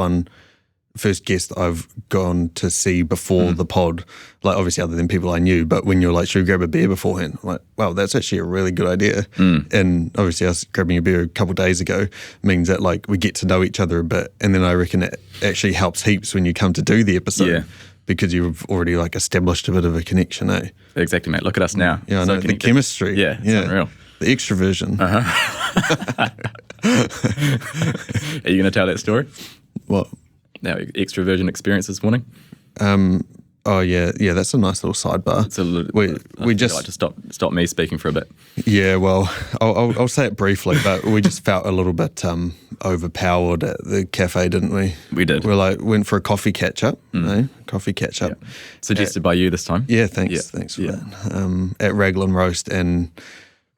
Speaker 1: guest I've gone to see before the pod, like obviously other than people I knew, but when you're like, should we grab a beer beforehand? I'm like, wow, that's actually a really good idea. And obviously us grabbing a beer a couple of days ago means that like we get to know each other a bit, and then I reckon it actually helps heaps when you come to do the episode because you've already like established a bit of a connection, eh?
Speaker 2: Exactly, mate. Look at us now.
Speaker 1: Yeah, I know, the chemistry.
Speaker 2: Yeah, it's unreal.
Speaker 1: The extroversion.
Speaker 2: Are you going to tell that story?
Speaker 1: What?
Speaker 2: Our extroversion experience this morning?
Speaker 1: Oh yeah, that's a nice little sidebar.
Speaker 2: It's a little,
Speaker 1: we just
Speaker 2: like to stop me speaking for a bit.
Speaker 1: Yeah, well, I'll say it briefly, but we just felt a little bit overpowered at the cafe, didn't we?
Speaker 2: We did.
Speaker 1: We went for a coffee catch up. Coffee catch up.
Speaker 2: Yeah. Suggested by you this time.
Speaker 1: Yeah, thanks for that. At Raglan Roast, and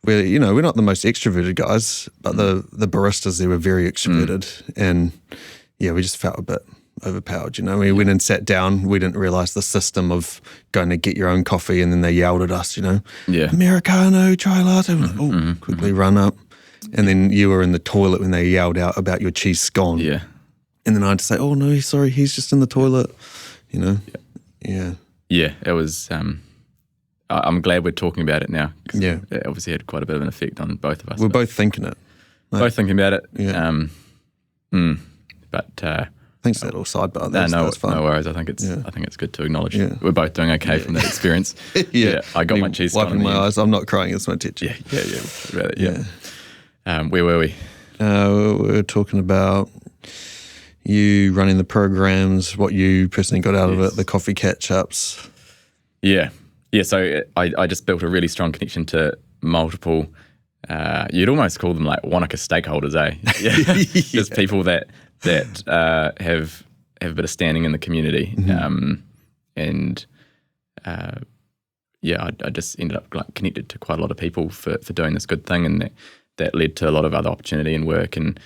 Speaker 1: we're not the most extroverted guys, but the baristas, they were very extroverted, and we just felt a bit overpowered. We went and sat down. We didn't realise the system of going to get your own coffee, and then they yelled at us. Americano, chai latte. Quickly run up, and then you were in the toilet when they yelled out about your cheese scone.
Speaker 2: Yeah,
Speaker 1: and then I had to say, "Oh no, sorry, he's just in the toilet." Yeah.
Speaker 2: It was. I'm glad we're talking about it now.
Speaker 1: Yeah,
Speaker 2: it obviously had quite a bit of an effect on both of us.
Speaker 1: We're both thinking it.
Speaker 2: Both thinking about it.
Speaker 1: Yeah.
Speaker 2: But
Speaker 1: I Thanks for that little sidebar.
Speaker 2: No
Speaker 1: That's fun.
Speaker 2: no worries. I think it's good to acknowledge we're both doing okay from that experience.
Speaker 1: Yeah.
Speaker 2: I got my cheese
Speaker 1: wiping my eyes. I'm not crying. It's my teacher.
Speaker 2: Yeah. Where were we?
Speaker 1: We were talking about you running the programs, what you personally got out of it, the coffee catch-ups.
Speaker 2: Yeah. So I just built a really strong connection to multiple. You'd almost call them like Wanaka stakeholders, eh? Yeah. Just people that have a bit of standing in the community, I just ended up like connected to quite a lot of people for doing this good thing, and that led to a lot of other opportunity and work, and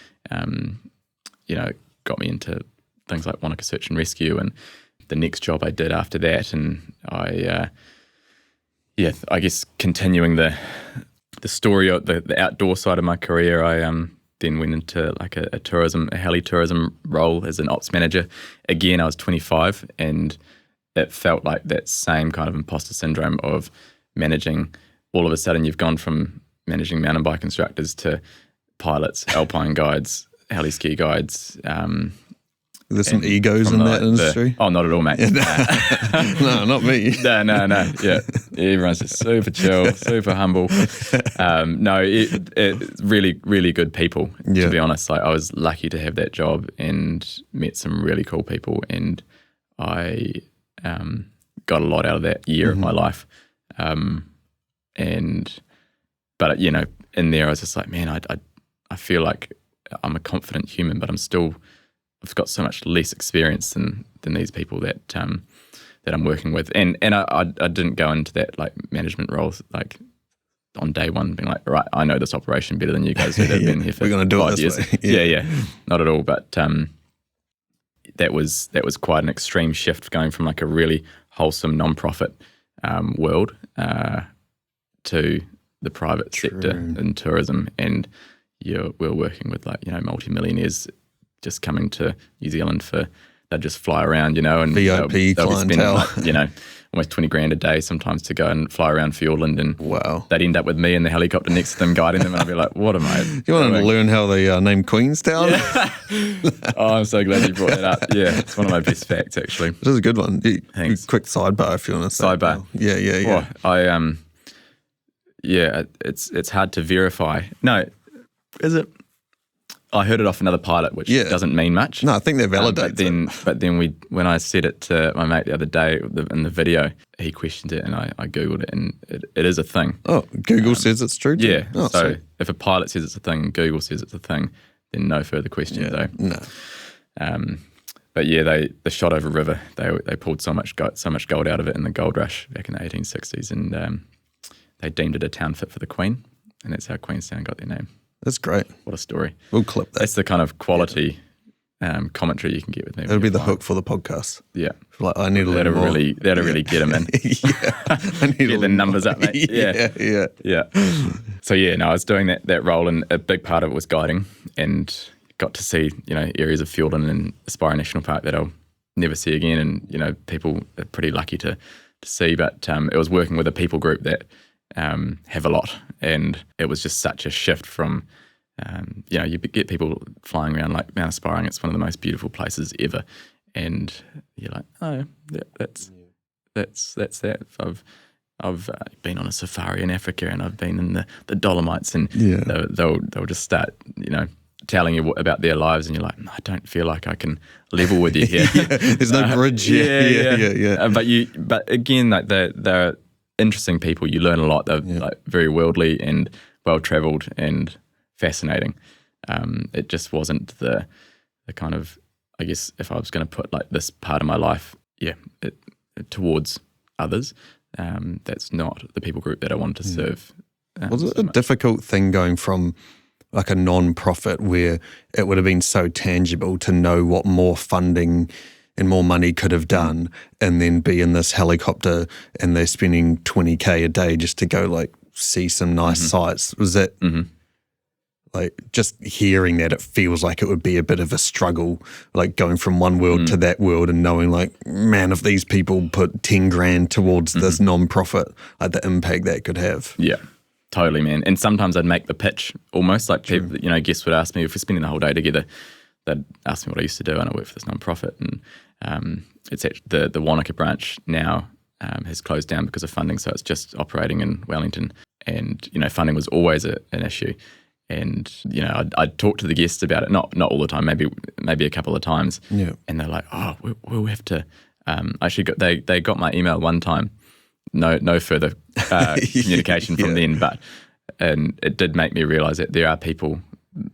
Speaker 2: got me into things like Wanaka Search and Rescue, and the next job I did after that, and I guess continuing the story of the outdoor side of my career, I then went into like a heli tourism role as an ops manager. Again, I was 25, and it felt like that same kind of imposter syndrome of managing. All of a sudden, you've gone from managing mountain bike instructors to pilots, alpine guides, heli ski guides.
Speaker 1: There's some egos in that industry.
Speaker 2: Oh, not at all, mate.
Speaker 1: No, not me.
Speaker 2: No. Yeah, everyone's just super chill, super humble. It's really, really good people. To be honest, like I was lucky to have that job and met some really cool people, and I got a lot out of that year of my life. But in there, I was just like, man, I feel like I'm a confident human, but I've got so much less experience than these people that I'm working with, and I didn't go into that like management roles like on day one being like, right, I know this operation better than you guys who have been here for 5 years. Yeah, not at all. But that was quite an extreme shift, going from like a really wholesome non-profit world to the private sector in tourism, and we're working with like multi-millionaires just coming to New Zealand they'd just fly around, and
Speaker 1: VIP
Speaker 2: they'll
Speaker 1: clientele.
Speaker 2: be spending like, almost 20 grand a day sometimes to go and fly around Fiordland, and
Speaker 1: wow,
Speaker 2: they'd end up with me in the helicopter next to them guiding them, and I'd be like, what am I
Speaker 1: You want to learn how they name Queenstown?
Speaker 2: Yeah. Oh, I'm so glad you brought that up. Yeah, it's one of my best facts, actually.
Speaker 1: This is a good one.
Speaker 2: Thanks.
Speaker 1: Quick sidebar if you want to
Speaker 2: Sidebar.
Speaker 1: Yeah.
Speaker 2: Well, it's hard to verify. No, is it? I heard it off another pilot, which doesn't mean much.
Speaker 1: No, I think they validate
Speaker 2: but then when I said it to my mate the other day in the video, he questioned it, and I Googled it, and it is a thing.
Speaker 1: Oh, Google says it's true too?
Speaker 2: Yeah.
Speaker 1: Oh,
Speaker 2: so if a pilot says it's a thing, Google says it's a thing, then no further questions though.
Speaker 1: No.
Speaker 2: But yeah, the shot over river, they pulled so much gold out of it in the gold rush back in the 1860s, and they deemed it a town fit for the Queen, and that's how Queenstown got their name.
Speaker 1: That's great.
Speaker 2: What a story.
Speaker 1: We'll clip that.
Speaker 2: That's the kind of quality commentary you can get with me.
Speaker 1: That'll be the hook for the podcast.
Speaker 2: Yeah.
Speaker 1: Like, I need a little more.
Speaker 2: That'll really get them in.
Speaker 1: I need
Speaker 2: get the numbers up, mate.
Speaker 1: Yeah.
Speaker 2: So I was doing that role, and a big part of it was guiding, and got to see, areas of Fiordland and Aspire National Park that I'll never see again, and, people are pretty lucky to see, but it was working with a people group that have a lot, and it was just such a shift from you get people flying around like Mount Aspiring. It's one of the most beautiful places ever, and you're like, oh, that's that. I've been on a safari in Africa, and I've been in the Dolomites, and they'll just start telling you about their lives, and you're like, I don't feel like I can level with you here.
Speaker 1: There's no bridge. Yeah.
Speaker 2: But again, like they're interesting people. You learn a lot. They're like very worldly and well traveled and fascinating. It just wasn't the kind of, I guess, if I was going to put like this part of my life, towards others, that's not the people group that I wanted to serve.
Speaker 1: Was it a difficult thing going from like a non-profit where it would have been so tangible to know what more funding and more money could have done, and then be in this helicopter and they're spending 20K a day just to go like see some nice sights? Was that like, just hearing that, it feels like it would be a bit of a struggle, like going from one world to that world, and knowing like, man, if these people put 10 grand towards this non-profit, like the impact that could have.
Speaker 2: Yeah. Totally, man. And sometimes I'd make the pitch almost like people, guests would ask me, if we're spending the whole day together, they'd ask me what I used to do, and I work for this nonprofit, and it's actually the Wanaka branch now has closed down because of funding, so it's just operating in Wellington. And funding was always an issue. And I'd talk to the guests about it, not all the time, maybe a couple of times.
Speaker 1: Yeah.
Speaker 2: And they're like, "Oh, we'll have to." Actually, they got my email one time. No further communication from then, and it did make me realise that there are people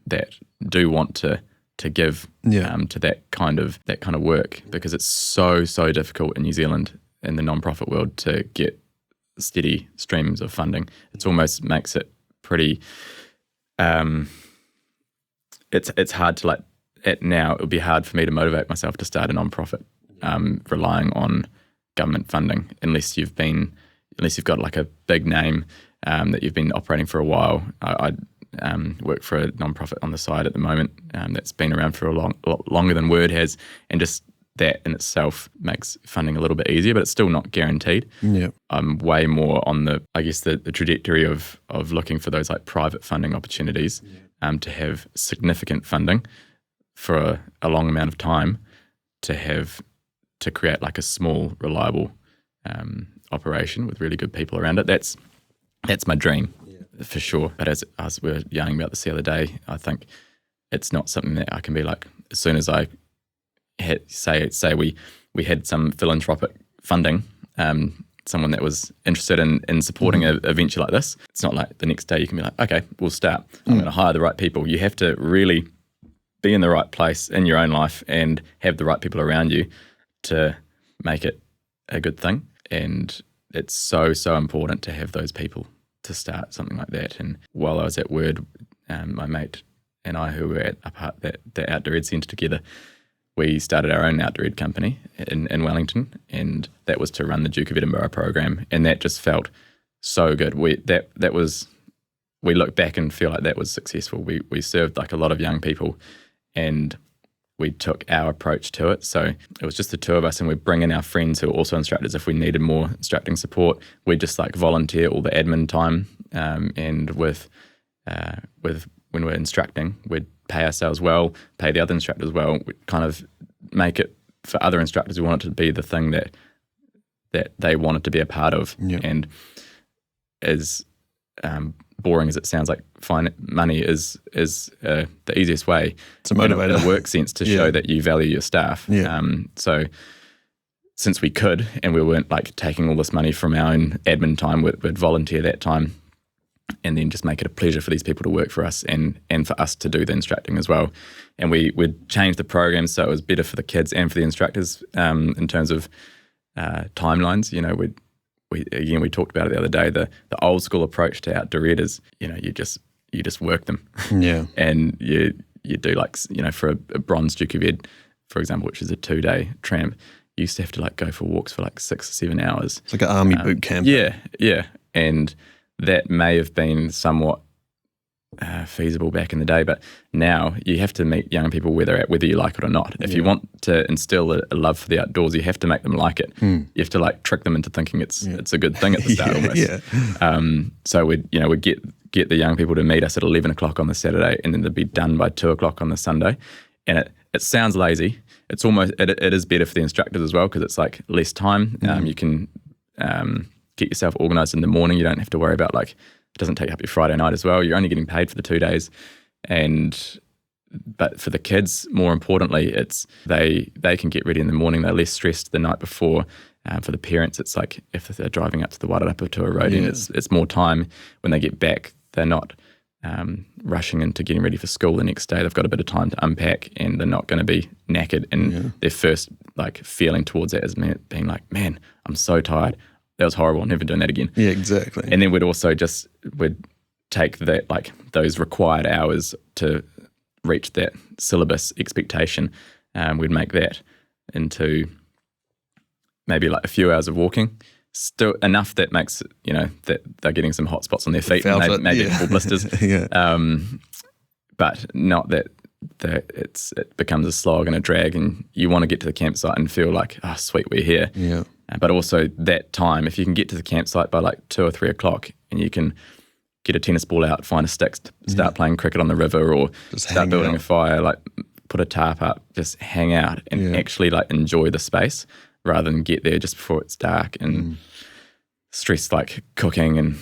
Speaker 2: that do want to give to that kind of work, because it's so difficult in New Zealand in the non-profit world to get steady streams of funding. It almost makes it pretty. It's hard to now. It would be hard for me to motivate myself to start a non-profit, relying on government funding, unless you've got like a big name that you've been operating for a while. I work for a non-profit on the side at the moment that's been around for a lot longer than Word has, and just that in itself makes funding a little bit easier, but it's still not guaranteed.
Speaker 1: Yeah.
Speaker 2: I'm way more on the trajectory of looking for those like private funding opportunities to have significant funding for a long amount of time to create like a small, reliable operation with really good people around it. That's my dream for sure. But as we were yarning about this the other day, I think it's not something that I can be like, as soon as I say we had some philanthropic funding, someone that was interested in supporting a venture like this. It's not like the next day you can be like, okay, we'll start. I'm going to hire the right people. You have to really be in the right place in your own life and have the right people around you to make it a good thing. And it's so important to have those people to start something like that. And while I was at Word, my mate and I, who were at the Outdoor Ed Centre together, we started our own outdoor ed company in Wellington, and that was to run the Duke of Edinburgh program, and that just felt so good. We look back and feel like that was successful. We served like a lot of young people, and we took our approach to it. So it was just the two of us, and we'd bring in our friends who were also instructors if we needed more instructing support. We'd just like volunteer all the admin time, and with when we're instructing, we'd pay ourselves well, pay the other instructors well. We'd kind of make it for other instructors. We want it to be the thing that they wanted to be a part of.
Speaker 1: Yeah.
Speaker 2: And as boring as it sounds, like money is the easiest way.
Speaker 1: It's a motivator.
Speaker 2: In a work sense to show that you value your staff.
Speaker 1: Yeah.
Speaker 2: So since we could, and we weren't like taking all this money from our own admin time, we'd volunteer that time, and then just make it a pleasure for these people to work for us and for us to do the instructing as well. And we'd change the program so it was better for the kids and for the instructors in terms of timelines. We talked about it the other day. The old school approach to outdoor ed is, you just work them.
Speaker 1: Yeah.
Speaker 2: And you do like, for a bronze Duke of Ed, for example, which is a 2-day tramp, you used to have to like go for walks for like 6 or 7 hours.
Speaker 1: It's like an army boot camp.
Speaker 2: Yeah. And that may have been somewhat feasible back in the day, but now you have to meet young people where they're at, whether you like it or not. If you want to instill a love for the outdoors, you have to make them like it. You have to like trick them into thinking it's a good thing at the start almost. So we'd get the young people to meet us at 11 o'clock on the Saturday, and then they'd be done by 2 o'clock on the Sunday. And it sounds lazy. It's almost it is better for the instructors as well, because it's like less time. You can get yourself organised in the morning. You don't have to worry about it doesn't take up your Friday night as well. You're only getting paid for the 2 days. But for the kids, more importantly, it's they can get ready in the morning. They're less stressed the night before. For the parents, it's like if they're driving up to the Wairarapa to a roadie, it's more time. When they get back, they're not rushing into getting ready for school the next day. They've got a bit of time to unpack, and they're not going to be knackered. And their first feeling towards that is being like, man, I'm so tired. That was horrible. I'm never doing that again.
Speaker 1: Yeah, exactly.
Speaker 2: And then we'd also we'd take that those required hours to reach that syllabus expectation. We'd make that into maybe a few hours of walking. Still enough that makes that they're getting some hot spots on their feet, and maybe a couple blisters. But not that it becomes a slog and a drag, and you want to get to the campsite and feel like, oh, sweet, we're here.
Speaker 1: Yeah.
Speaker 2: But also that time, if you can get to the campsite by 2 or 3 o'clock, and you can get a tennis ball out, find a stick, start playing cricket on the river, or
Speaker 1: just
Speaker 2: start building a fire, put a tarp up, just hang out and actually like enjoy the space rather than get there just before it's dark and stress like cooking. And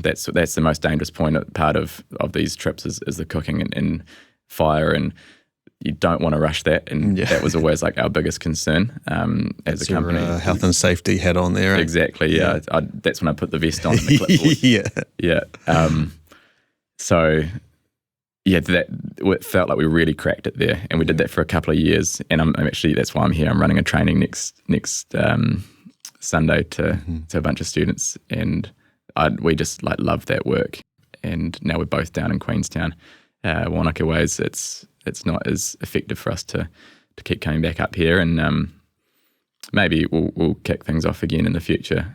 Speaker 2: that's the most dangerous part of these trips is the cooking and fire, and you don't want to rush that. And that was always like our biggest concern as a company.
Speaker 1: Your, health and safety hat on there.
Speaker 2: Exactly. Yeah. That's when I put the vest on and the clipboard. Yeah. So it felt like we really cracked it there, and we did that for a couple of years. And I'm actually, that's why I'm here. I'm running a training next Sunday to a bunch of students, and we just like love that work. And now we're both down in Queenstown, Wanaka ways. It's not as effective for us to keep coming back up here, and maybe we'll kick things off again in the future.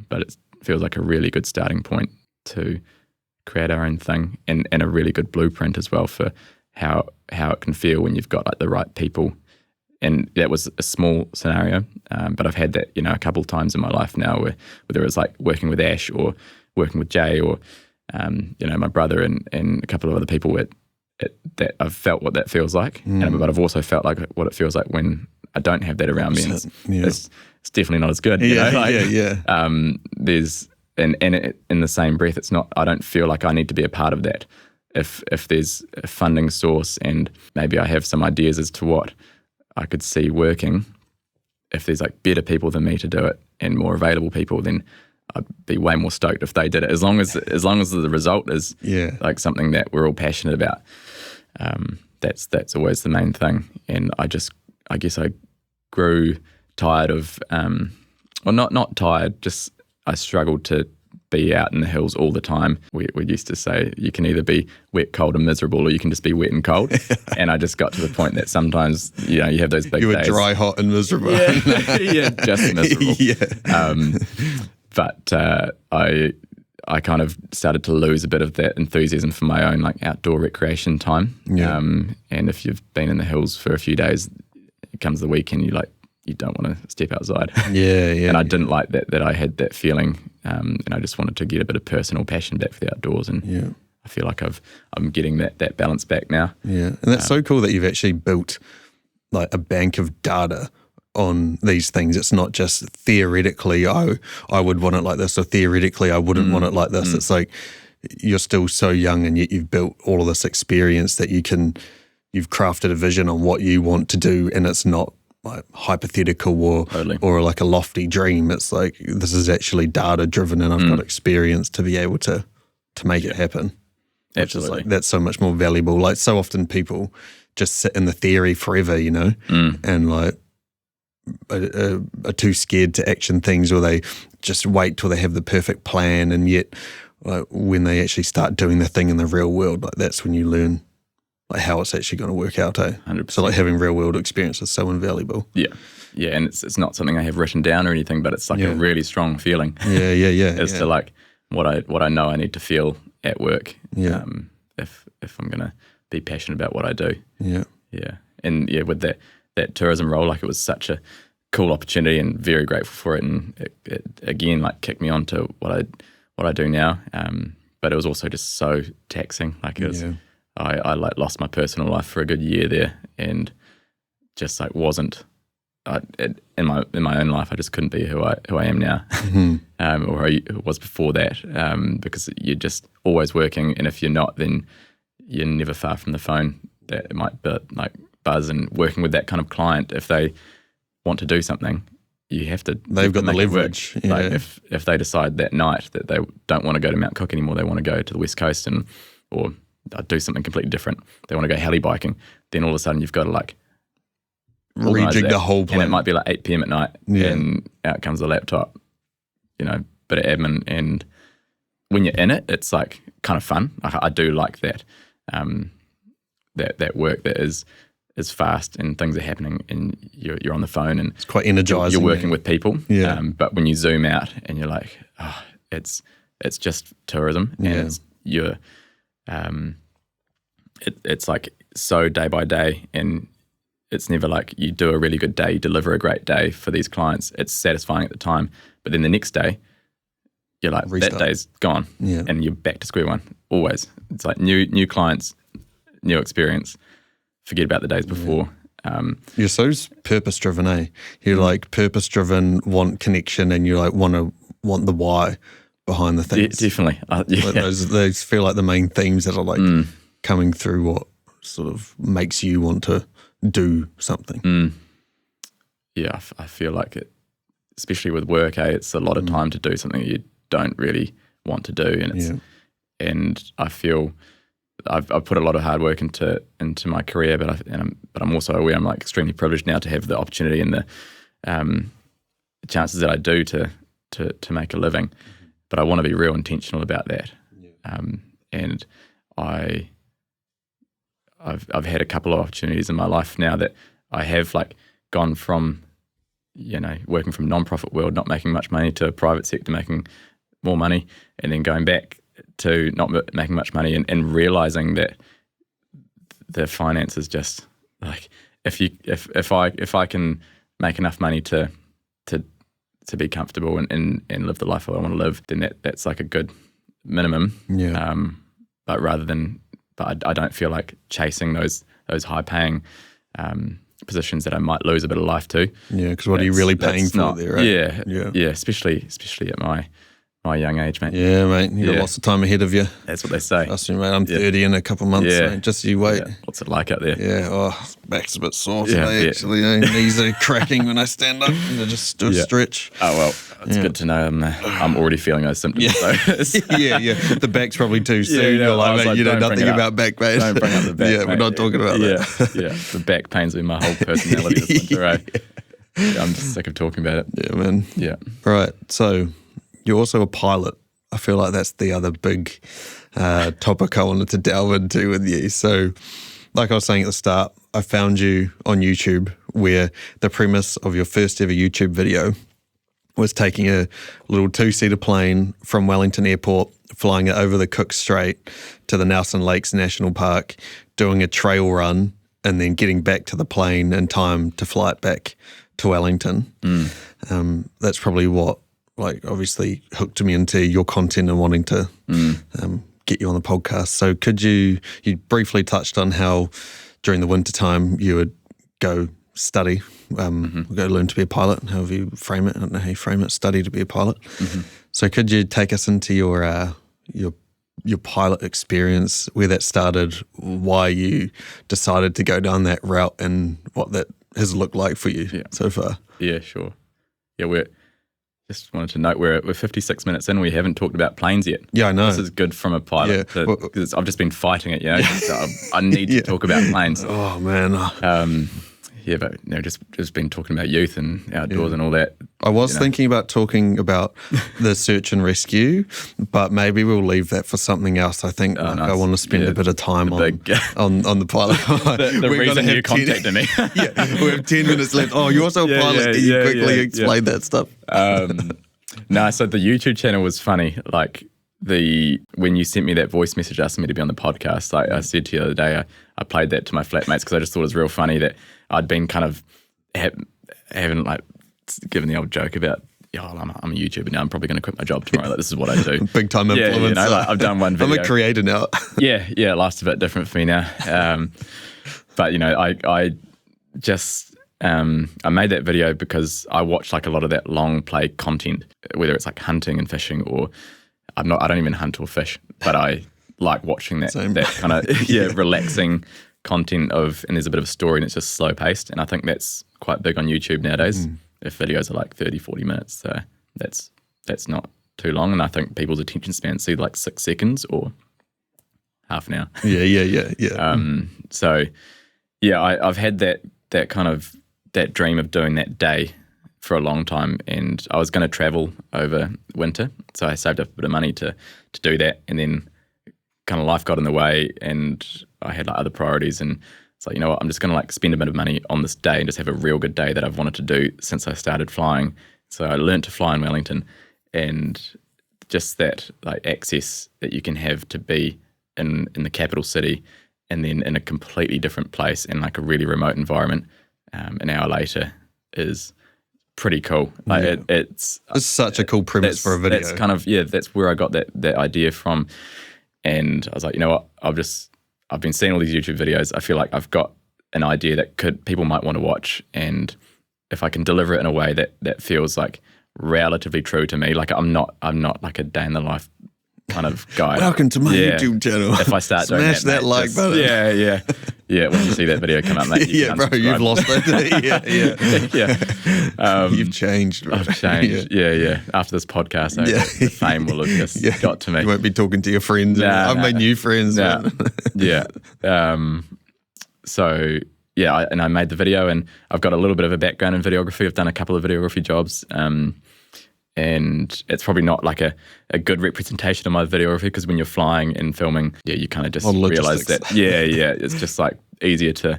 Speaker 2: But it feels like a really good starting point to create our own thing, and a really good blueprint as well for how it can feel when you've got like the right people. And that was a small scenario, but I've had that a couple of times in my life now, where whether it was like working with Ash or working with Jay or my brother and a couple of other people that I've felt what that feels like, but I've also felt like what it feels like when I don't have that around me. And it's definitely not as good. There's and in the same breath, it's not. I don't feel like I need to be a part of that. If there's a funding source and maybe I have some ideas as to what I could see working, if there's like better people than me to do it and more available people, then I'd be way more stoked if they did it. As long as the result is like something that we're all passionate about. That's always the main thing. And I guess I grew tired of, not tired, just I struggled to be out in the hills all the time. We used to say you can either be wet, cold and miserable, or you can just be wet and cold. And I just got to the point that sometimes, you have those big days.
Speaker 1: You were dry, hot and miserable.
Speaker 2: Yeah, just miserable. But I kind of started to lose a bit of that enthusiasm for my own like outdoor recreation time. And if you've been in the hills for a few days, it comes the weekend, you don't want to step outside. And I didn't like that I had that feeling, and I just wanted to get a bit of personal passion back for the outdoors. And I feel like I'm getting that balance back now. And
Speaker 1: that's so cool that you've actually built like a bank of data on these things. It's not just theoretically, I would want it like this, or theoretically I wouldn't want it like this. It's like you're still so young, and yet you've built all of this experience that you've crafted a vision on what you want to do, and it's not like hypothetical or like a lofty dream. It's like this is actually data driven, and I've got experience to be able to make it happen.
Speaker 2: Absolutely.
Speaker 1: Like, that's so much more valuable. Like so often people just sit in the theory forever, and like are too scared to action things, or they just wait till they have the perfect plan, and yet like when they actually start doing the thing in the real world, like that's when you learn like how it's actually going to work out.
Speaker 2: 100%.
Speaker 1: So like having real world experience is so invaluable.
Speaker 2: And it's not something I have written down or anything, but it's like a really strong feeling as to like what I know I need to feel at work if I'm going to be passionate about what I do. And with that tourism role, like it was such a cool opportunity and very grateful for it, and it again like kicked me on to what I do now, but it was also just so taxing. Like it was I like lost my personal life for a good year there, and just like wasn't in my own life I just couldn't be who I am now or I was before that, because you're just always working, and if you're not, then you're never far from the phone. That it might be like buzz, and working with that kind of client, if they want to do something, you have to.
Speaker 1: They've got the leverage.
Speaker 2: Like if they decide that night that they don't want to go to Mount Cook anymore, they want to go to the West Coast or do something completely different. They want to go heli biking. Then all of a sudden you've got to like
Speaker 1: rejig the whole plan.
Speaker 2: And it might be like 8 p.m. at night, and out comes the laptop, bit of admin, and when you're in it, it's like kind of fun. I do like that. That work that is fast and things are happening, and you're on the phone, and
Speaker 1: it's quite energizing.
Speaker 2: You're working with people, but when you zoom out and you're like, it's just tourism, and it's like so day by day, and it's never like you do a really good day, you deliver a great day for these clients. It's satisfying at the time, but then the next day, you're like,
Speaker 1: restart.
Speaker 2: That day's gone, and you're back to square one. Always, it's like new clients, new experience, forget about the days before.
Speaker 1: You're so purpose-driven, eh? You're like purpose-driven, want connection, and you like want the why behind the things.
Speaker 2: Definitely.
Speaker 1: Like those feel like the main themes that are like coming through what sort of makes you want to do something.
Speaker 2: Yeah, I feel like it, especially with work, it's a lot of time to do something you don't really want to do, and I feel I've put a lot of hard work into my career, but I'm also aware I'm like extremely privileged now to have the opportunity and the chances that I do to make a living. But I want to be real intentional about that, and I've had a couple of opportunities in my life now that I have like gone from working from non-profit world, not making much money, to private sector making more money, and then going back to not making much money and realizing that the finance is just like if I can make enough money to be comfortable and live the life I want to live, then that's like a good minimum. But I don't feel like chasing those high paying positions that I might lose a bit of life to.
Speaker 1: Yeah, because what are you really paying for there, right?
Speaker 2: Yeah, especially at my young age, mate.
Speaker 1: Yeah, mate. You got lots of time ahead of you.
Speaker 2: That's what they say.
Speaker 1: Trust me, mate. I'm 30 in a couple of months, mate. Just you wait.
Speaker 2: Yeah. What's it like out there?
Speaker 1: Yeah, back's a bit sore today, actually. Knees are cracking when I stand up and I just do a stretch.
Speaker 2: Oh, well, it's good to know. I'm already feeling those symptoms.
Speaker 1: Yeah. The back's probably too soon. You're like, mate, you know nothing about back pain.
Speaker 2: Don't bring up the back,
Speaker 1: we're not talking about that.
Speaker 2: Yeah, the back pain's been my whole personality this winter, right? Yeah, I'm just sick of talking about it.
Speaker 1: Yeah, man.
Speaker 2: Yeah.
Speaker 1: Right, so you're also a pilot. I feel like that's the other big topic I wanted to delve into with you. So, like I was saying at the start, I found you on YouTube, where the premise of your first ever YouTube video was taking a little 2-seater plane from Wellington Airport, flying it over the Cook Strait to the Nelson Lakes National Park, doing a trail run, and then getting back to the plane in time to fly it back to Wellington. That's probably what obviously hooked me into your content and wanting to get you on the podcast. So you briefly touched on how during the winter time you would go study, go learn to be a pilot, however you frame it. I don't know how you frame it, study to be a pilot. So could you take us into your pilot experience, where that started, why you decided to go down that route, and what that has looked like for you so far? Yeah,
Speaker 2: sure. Yeah, just wanted to note we're 56 minutes in. We haven't talked about planes yet.
Speaker 1: Yeah, I know.
Speaker 2: This is good from a pilot because I've just been fighting it. So I need to talk about planes.
Speaker 1: Oh man.
Speaker 2: But just been talking about youth and outdoors and all that.
Speaker 1: I was thinking about talking about the search and rescue, but maybe we'll leave that for something else. I think nice. I want to spend a bit of time on the pilot.
Speaker 2: the reason you contacted me.
Speaker 1: We have 10 minutes left. Oh, you're also a pilot. Can you quickly explain that stuff?
Speaker 2: So the YouTube channel was funny. Like when you sent me that voice message asking me to be on the podcast, like I said to you the other day, I played that to my flatmates because I just thought it was real funny that I'd been kind of having like given the old joke about, I'm a YouTuber now, I'm probably going to quit my job tomorrow. Like, this is what I do.
Speaker 1: Big time influencer.
Speaker 2: I've done one video.
Speaker 1: I'm a creator now.
Speaker 2: Yeah, life's a bit different for me now. But I just I made that video because I watch like a lot of that long play content, whether it's like hunting and fishing, or I don't even hunt or fish, but I like watching that kind of relaxing content and there's a bit of a story and it's just slow paced, and I think that's quite big on YouTube nowadays. If videos are like 30-40 minutes, so that's not too long, and I think people's attention span is either like 6 seconds or half an hour. I've had that kind of that dream of doing that day for a long time, and I was going to travel over winter, so I saved up a bit of money to do that, and then kind of life got in the way and I had like other priorities, and it's like, you know what, I'm just going to like spend a bit of money on this day and just have a real good day that I've wanted to do since I started flying. So I learned to fly in Wellington, and just that like access that you can have to be in the capital city and then in a completely different place in like a really remote environment an hour later is pretty cool. Like it's
Speaker 1: such a cool premise for a video.
Speaker 2: That's kind of that's where I got that idea from. And I was like, you know what, I've been seeing all these YouTube videos. I feel like I've got an idea that people might want to watch, and if I can deliver it in a way that feels like relatively true to me, like I'm not like a day in the life kind of guy.
Speaker 1: Welcome to my YouTube channel.
Speaker 2: If I start doing
Speaker 1: smash that
Speaker 2: mate,
Speaker 1: like button.
Speaker 2: Yeah. When you see that video come up, mate,
Speaker 1: bro, you've lost it.
Speaker 2: Yeah.
Speaker 1: You've changed. Bro.
Speaker 2: I've changed. Yeah. After this podcast, the fame will have just got to me.
Speaker 1: You won't be talking to your friends. I've made new friends. Man.
Speaker 2: Yeah. So yeah, I made the video, and I've got a little bit of a background in videography. I've done a couple of videography jobs. And it's probably not like a good representation of my videography, because when you're flying and filming, you kind of just realize that, it's just like easier to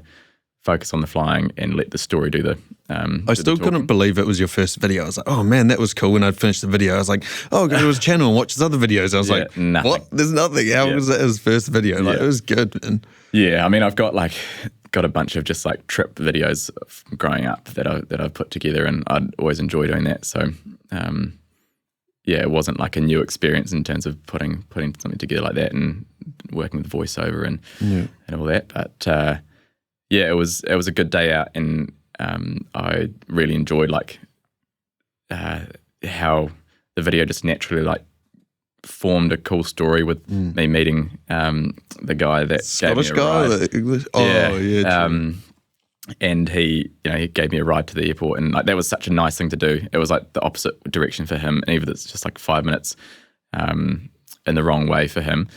Speaker 2: focus on the flying and let the story do the
Speaker 1: I still couldn't believe it was your first video. I was like, oh man, that was cool. When I'd finished the video, I was like, oh, go to his channel and watch his other videos. I was like,
Speaker 2: nothing.
Speaker 1: What? There's nothing. How was that his first video? Like, it was good, man. Yeah,
Speaker 2: I mean, I've got a bunch of just like trip videos of growing up that I've put together, and I'd always enjoy doing that. So it wasn't like a new experience in terms of putting something together like that and working with voiceover and all that. But it was a good day out, and I really enjoyed how the video just naturally like formed a cool story with me meeting the guy that
Speaker 1: Scottish
Speaker 2: gave me a ride.
Speaker 1: The English.
Speaker 2: And he gave me a ride to the airport, and like that was such a nice thing to do. It was like the opposite direction for him, and even if it's just like 5 minutes in the wrong way for him.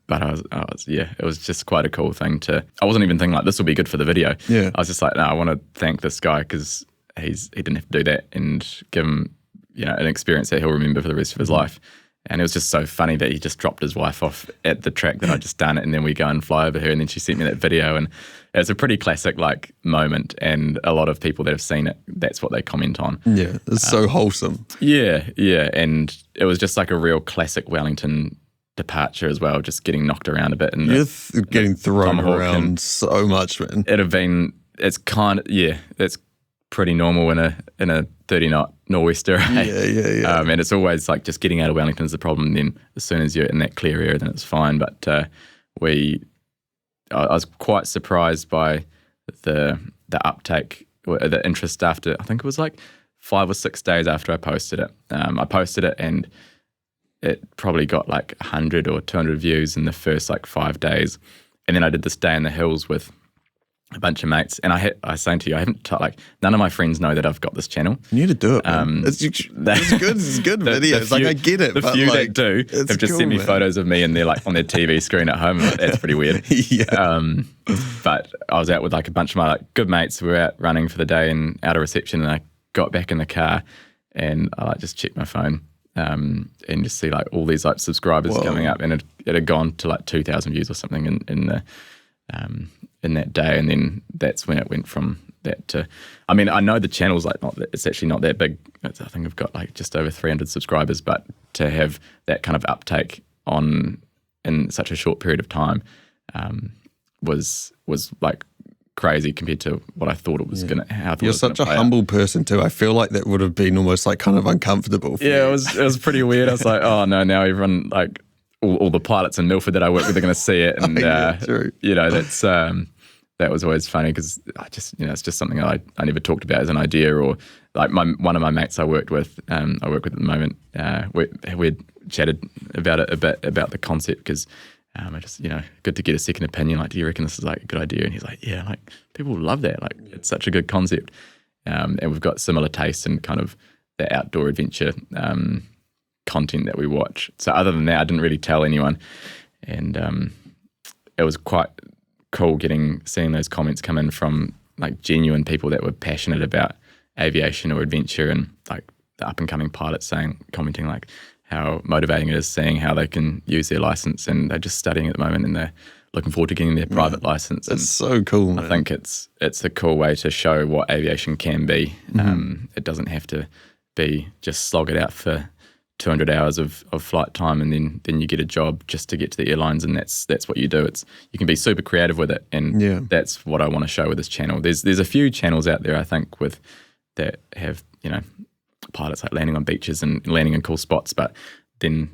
Speaker 2: But I was it was just quite a cool thing to. I wasn't even thinking like this will be good for the video.
Speaker 1: Yeah,
Speaker 2: I was just like, no, I want to thank this guy because he didn't have to do that, and give him an experience that he'll remember for the rest of his life. And it was just so funny that he just dropped his wife off at the track that I'd just done it, and then we go and fly over her, and then she sent me that video, and it's a pretty classic like moment, and a lot of people that have seen it, that's what they comment on.
Speaker 1: Yeah, it's so wholesome.
Speaker 2: Yeah, and it was just like a real classic Wellington departure as well, just getting knocked around a bit. And
Speaker 1: getting thrown around so much, man.
Speaker 2: It's pretty normal in a 30-knot nor'wester, right?
Speaker 1: Yeah.
Speaker 2: And it's always like just getting out of Wellington is the problem. Then as soon as you're in that clear area, then it's fine. But I was quite surprised by the uptake, the interest after, I think it was like 5 or 6 days after I posted it. I posted it, and it probably got like 100 or 200 views in the first like 5 days. And then I did this day in the hills with a bunch of mates, and I was saying to you, I haven't none of my friends know that I've got this channel.
Speaker 1: You need to do it, man. It's good. It's good videos. I get it.
Speaker 2: The
Speaker 1: but
Speaker 2: few
Speaker 1: like,
Speaker 2: that do have just sent me photos of me, and they're like on their TV screen at home. That's pretty weird. But I was out with like a bunch of my like good mates. We were out running for the day and out of reception, and I got back in the car, and I like just checked my phone, and just see like all these like subscribers coming up, and it had gone to like 2,000 views or something in that day. And then that's when it went from that to, I mean, I know the channel's like it's actually not that big. I think I've got like just over 300 subscribers, but to have that kind of uptake in such a short period of time was like crazy compared to what I thought it was going to.
Speaker 1: You're such a humble person too. I feel like that would have been almost like kind of uncomfortable for you.
Speaker 2: It was pretty weird. I was like, oh no, now everyone like all the pilots in Milford that I work with are going to see it, and
Speaker 1: true.
Speaker 2: That's that was always funny because I just it's just something I never talked about as an idea, or like one of my mates I work with at the moment, we'd chatted about it a bit about the concept because I just good to get a second opinion. Like, do you reckon this is like a good idea? And he's like, yeah, like people love that. Like it's such a good concept, and we've got similar tastes in kind of the outdoor adventure content that we watch. So other than that, I didn't really tell anyone, and it was quite cool seeing those comments come in from like genuine people that were passionate about aviation or adventure, and like the up and coming pilots commenting like how motivating it is seeing how they can use their license, and they're just studying at the moment and they're looking forward to getting their private license.
Speaker 1: It's so cool, man.
Speaker 2: I think it's a cool way to show what aviation can be. It doesn't have to be just slog it out for 200 hours of flight time and then you get a job just to get to the airlines, and that's what you do. You can be super creative with it, and that's what I want to show with this channel. There's a few channels out there I think that have pilots like landing on beaches and landing in cool spots, but then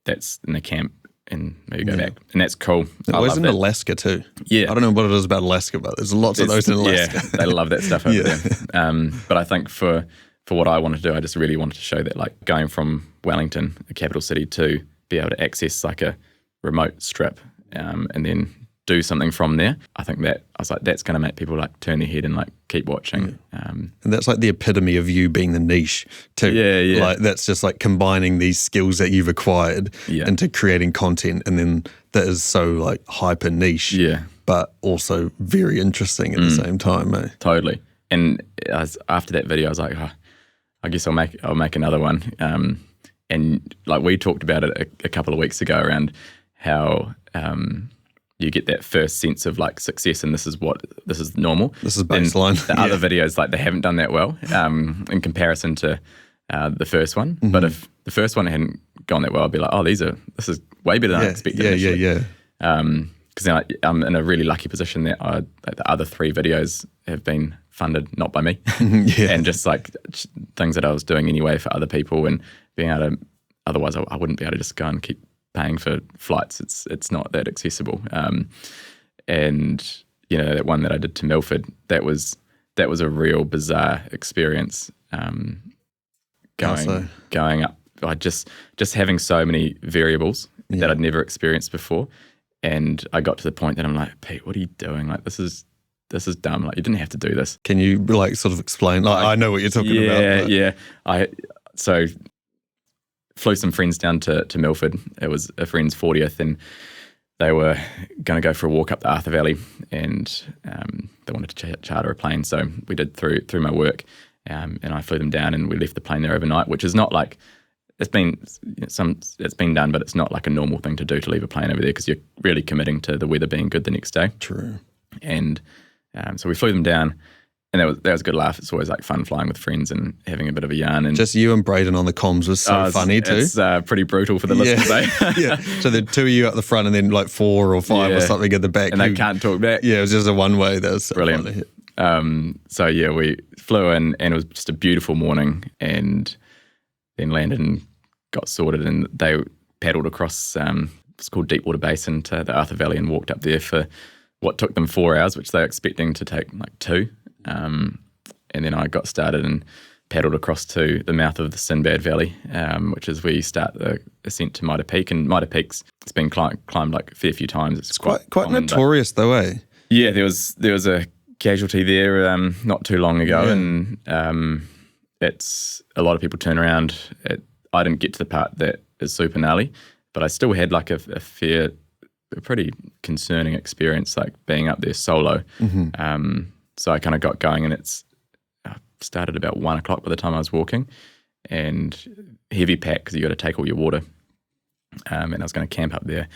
Speaker 2: that's in the camp and maybe go back. And that's cool.
Speaker 1: It was in Alaska too.
Speaker 2: Yeah.
Speaker 1: I don't know what it is about Alaska, but there's lots of those in Alaska.
Speaker 2: Yeah, they love that stuff over there. But I think for what I wanted to do, I just really wanted to show that, like, going from Wellington, the capital city, to be able to access like a remote strip and then do something from there. I think that I was like, that's going to make people like turn their head and like keep watching.
Speaker 1: And that's like the epitome of you being the niche too.
Speaker 2: Yeah.
Speaker 1: Like that's just like combining these skills that you've acquired into creating content, and then that is so like hyper niche, but also very interesting at the same time. Eh?
Speaker 2: Totally. And after that video, I was like, I guess I'll make another one. And like we talked about it a couple of weeks ago around how you get that first sense of like success, and this is normal.
Speaker 1: This is baseline.
Speaker 2: And the other videos, like, they haven't done that well in comparison to the first one. But if the first one hadn't gone that well, I'd be like, this is way better than I expected. Because then I'm in a really lucky position that the other 3 videos have been funded not by me, and just like things that I was doing anyway for other people, and being able to. Otherwise, I wouldn't be able to just go and keep paying for flights. It's not that accessible. And you know, that one that I did to Milford, that was a real bizarre experience. Going up, I just having so many variables that I'd never experienced before, and I got to the point that I'm like, Pete, what are you doing? Like, this is dumb. Like, you didn't have to do this.
Speaker 1: Can you like sort of explain? Like, I know what you're talking about.
Speaker 2: Yeah. So flew some friends down to Milford. It was a friend's 40th, and they were going to go for a walk up the Arthur Valley, and they wanted to charter a plane. So we did through my work, and I flew them down, and we left the plane there overnight, which is not like it's been done, but it's not like a normal thing to do, to leave a plane over there, because you're really committing to the weather being good the next day.
Speaker 1: True.
Speaker 2: And so we flew them down. And that was a good laugh. It's always like fun flying with friends and having a bit of a yarn. And
Speaker 1: just you and Braden on the comms was so funny too.
Speaker 2: It's pretty brutal for the listeners, eh?
Speaker 1: So the 2 of you at the front, and then like 4 or 5 or something at the back.
Speaker 2: And they can't talk back.
Speaker 1: Yeah, it was just a one-way. That was so
Speaker 2: brilliant.
Speaker 1: Funny.
Speaker 2: So yeah, we flew in, and it was just a beautiful morning, and then landed and got sorted, and they paddled across it's called Deepwater Basin to the Arthur Valley, and walked up there for what took them 4 hours, which they were expecting to take like 2. And then I got started and paddled across to the mouth of the Sinbad Valley, which is where you start the ascent to Mitre Peak. And Mitre Peak's it's been climbed like a fair few times. It's quite common,
Speaker 1: notorious though, eh?
Speaker 2: Yeah, there was a casualty there not too long ago, and it's a lot of people turn around. I didn't get to the part that is super gnarly, but I still had like a pretty concerning experience, like being up there solo. So I kind of got going, and it's started about 1 o'clock by the time I was walking, and heavy pack because you got to take all your water. And I was going to camp up there,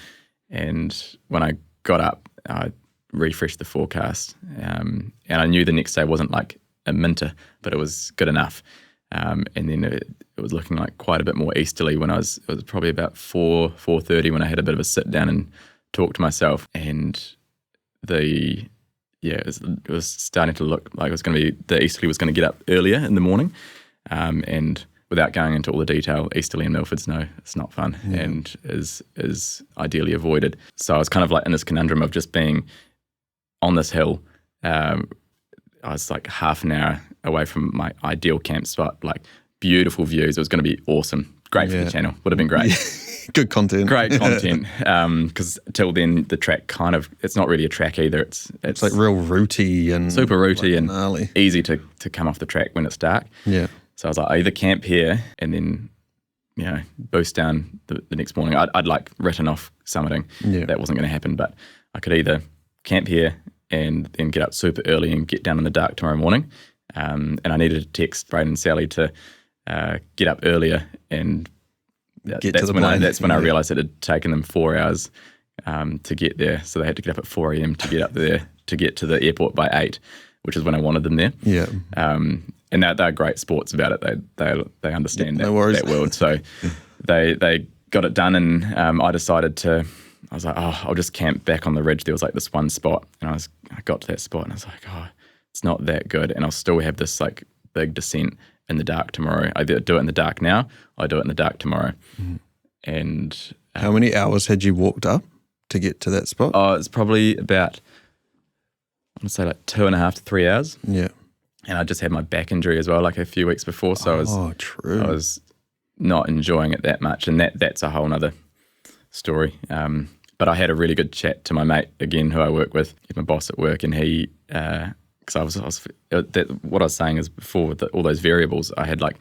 Speaker 2: and when I got up, I refreshed the forecast, and I knew the next day wasn't like a minter, but it was good enough. And then it was looking like quite a bit more easterly when it was probably about 4:30 when I had a bit of a sit down and talk to myself, and it was starting to look like it was going to be the easterly was going to get up earlier in the morning, and without going into all the detail, easterly in Milford's it's not fun and is ideally avoided. So I was kind of like in this conundrum of just being on this hill. I was like half an hour away from my ideal camp spot, like beautiful views. It was going to be awesome. Great for the channel. Would have been great.
Speaker 1: Good content.
Speaker 2: Great content. Because till then, the track it's not really a track either. It's
Speaker 1: like real rooty and
Speaker 2: super rooty, like, and
Speaker 1: gnarly.
Speaker 2: Easy to come off the track when it's dark.
Speaker 1: Yeah.
Speaker 2: So I was like, I either camp here and then, boost down the next morning. I'd like written off summiting.
Speaker 1: Yeah.
Speaker 2: That wasn't going to happen, but I could either camp here and then get up super early and get down in the dark tomorrow morning. And I needed to text Braden and Sally to get up earlier, and that's when I realised it had taken them 4 hours to get there. So they had to get up at 4 a.m. to get up there to get to the airport by 8, which is when I wanted them there.
Speaker 1: Yeah.
Speaker 2: And they're great sports about it. They understand that world. So they got it done, and I decided I was like, I'll just camp back on the ridge. There was like this one spot, and I got to that spot, and I was like, it's not that good, and I'll still have this like big descent in the dark tomorrow. I either do it in the dark now, or I do it in the dark tomorrow. And
Speaker 1: How many hours had you walked up to get to that spot?
Speaker 2: Oh, it's probably about, I want to say like 2.5 to 3 hours.
Speaker 1: Yeah.
Speaker 2: And I just had my back injury as well, like a few weeks before. So
Speaker 1: true.
Speaker 2: I was not enjoying it that much. And that's a whole nother story. But I had a really good chat to my mate, again, who I work with, he's my boss at work, and he, because what I was saying is before with all those variables, I had like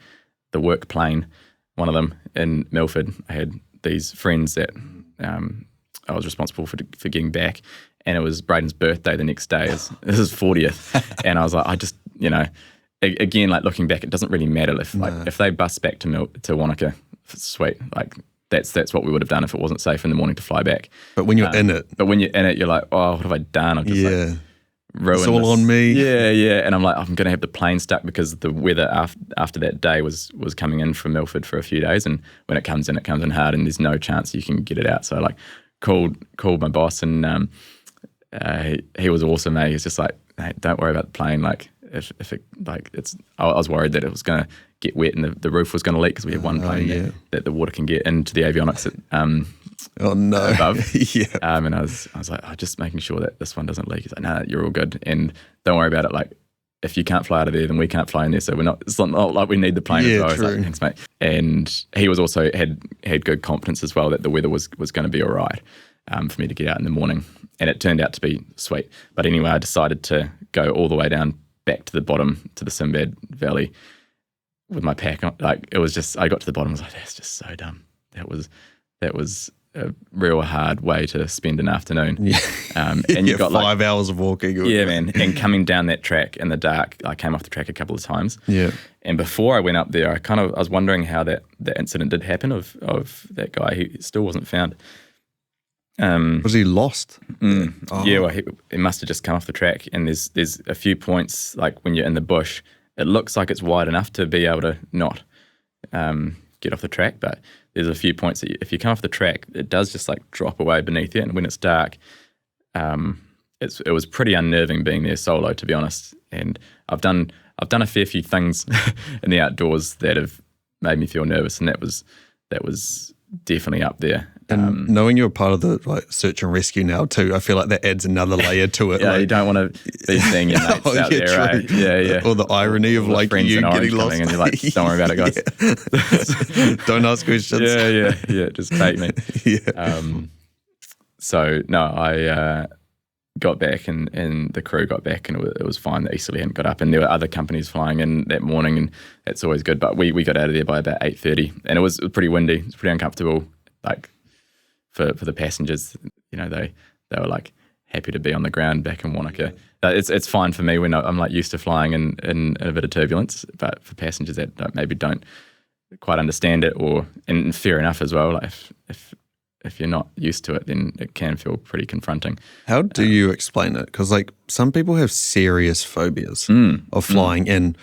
Speaker 2: the work plane, one of them in Milford. I had these friends that I was responsible for getting back, and it was Braden's birthday the next day. This is 40th, and I was like, I just, again, like looking back, it doesn't really matter if they bus back to Wanaka, sweet, like. That's what we would have done if it wasn't safe in the morning to fly back.
Speaker 1: But when you're in it.
Speaker 2: But when you're in it, you're like, oh, what have I done? I've just ruined
Speaker 1: it's all
Speaker 2: this.
Speaker 1: on me.
Speaker 2: Yeah. And I'm like, I'm going to have the plane stuck because the weather after that day was coming in from Milford for a few days. And when it comes in hard and there's no chance you can get it out. So I like called my boss, and he was awesome, mate. He's just like, hey, don't worry about the plane. Like, if it, like, it's, I was worried that it was going to get wet and the roof was going to leak because we have one plane that the water can get into the avionics above. And I was like, just making sure that this one doesn't leak. He's like, no, you're all good, and don't worry about it. Like, if you can't fly out of there, then we can't fly in there. So it's not like we need the plane as well.
Speaker 1: True.
Speaker 2: Like, thanks, mate. And he was also had good confidence as well that the weather was going to be all right for me to get out in the morning, and it turned out to be sweet. But anyway, I decided to go all the way down back to the bottom to the Sinbad Valley with my pack on. Like, it was just, I got to the bottom, I was like, that's just so dumb. That was a real hard way to spend an afternoon. And you got
Speaker 1: 5 hours of walking.
Speaker 2: Yeah, man. And coming down that track in the dark, I came off the track a couple of times.
Speaker 1: Yeah.
Speaker 2: And before I went up there, I was wondering how that incident did happen of that guy who still wasn't found.
Speaker 1: Was he lost?
Speaker 2: Yeah, well, he must have just come off the track. And there's a few points, like when you're in the bush, it looks like it's wide enough to be able to not get off the track, but there's a few points that if you come off the track, it does just like drop away beneath you. And when it's dark, it was pretty unnerving being there solo, to be honest. And I've done a fair few things in the outdoors that have made me feel nervous, and that was definitely up there.
Speaker 1: And knowing you're part of the search and rescue now too, I feel like that adds another layer to it.
Speaker 2: Yeah, you don't want to be seeing your mates out there,
Speaker 1: true.
Speaker 2: right? Yeah.
Speaker 1: Or the irony of like you getting lost,
Speaker 2: and you're like, don't worry about it, guys.
Speaker 1: Don't ask questions.
Speaker 2: Yeah. Just take me. So no, I got back, and the crew got back, and it was fine. The easterly hadn't got up, and there were other companies flying in that morning, and that's always good. But we got out of there by about 8:30, and it was pretty windy. It was pretty uncomfortable. Like for the passengers, they were like happy to be on the ground back in Wanaka. It's fine for me when I'm like used to flying in a bit of turbulence, but for passengers that maybe don't quite understand it, and fair enough as well. Like if you're not used to it, then it can feel pretty confronting.
Speaker 1: How do you explain it? Because like some people have serious phobias of flying, and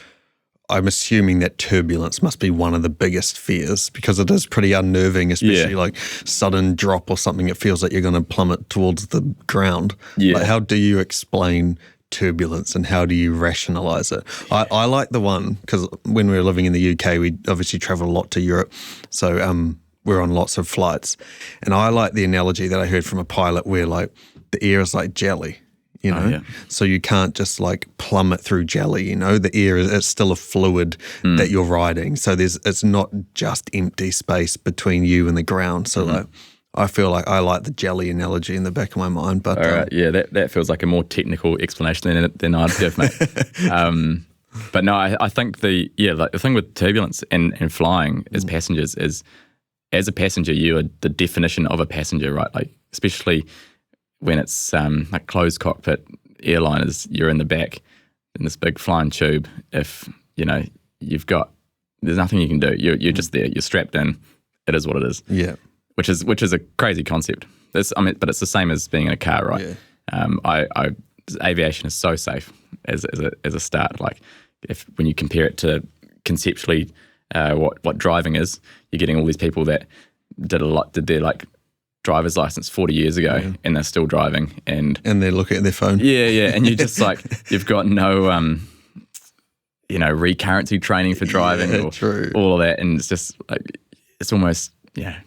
Speaker 1: I'm assuming that turbulence must be one of the biggest fears, because it is pretty unnerving, especially like sudden drop or something. It feels like you're going to plummet towards the ground.
Speaker 2: Yeah.
Speaker 1: Like, how do you explain turbulence, and how do you rationalize it? I like the one, because when we were living in the UK, we obviously traveled a lot to Europe. So we're on lots of flights. And I like the analogy that I heard from a pilot where like the air is like jelly. So you can't just like plummet through jelly, the air it's still a fluid that you're riding. So it's not just empty space between you and the ground. So like, I feel like I like the jelly analogy in the back of my mind. But
Speaker 2: all right, that feels like a more technical explanation than I'd give, mate. But no, I think the thing with turbulence and flying as passengers is, as a passenger, you are the definition of a passenger, right? Like, especially when it's like closed cockpit airliners, you're in the back in this big flying tube. If there's nothing you can do. You're just there. You're strapped in. It is what it is.
Speaker 1: Yeah.
Speaker 2: Which is a crazy concept. But it's the same as being in a car, right? Yeah. Aviation is so safe as a start. Like, when you compare it to conceptually what driving is, you're getting all these people that did their like driver's license 40 years ago, and they're still driving, and
Speaker 1: they're looking at their phone.
Speaker 2: And you're just like, you've got no recurrency training for driving or
Speaker 1: true.
Speaker 2: all of that, and it's just like, it's almost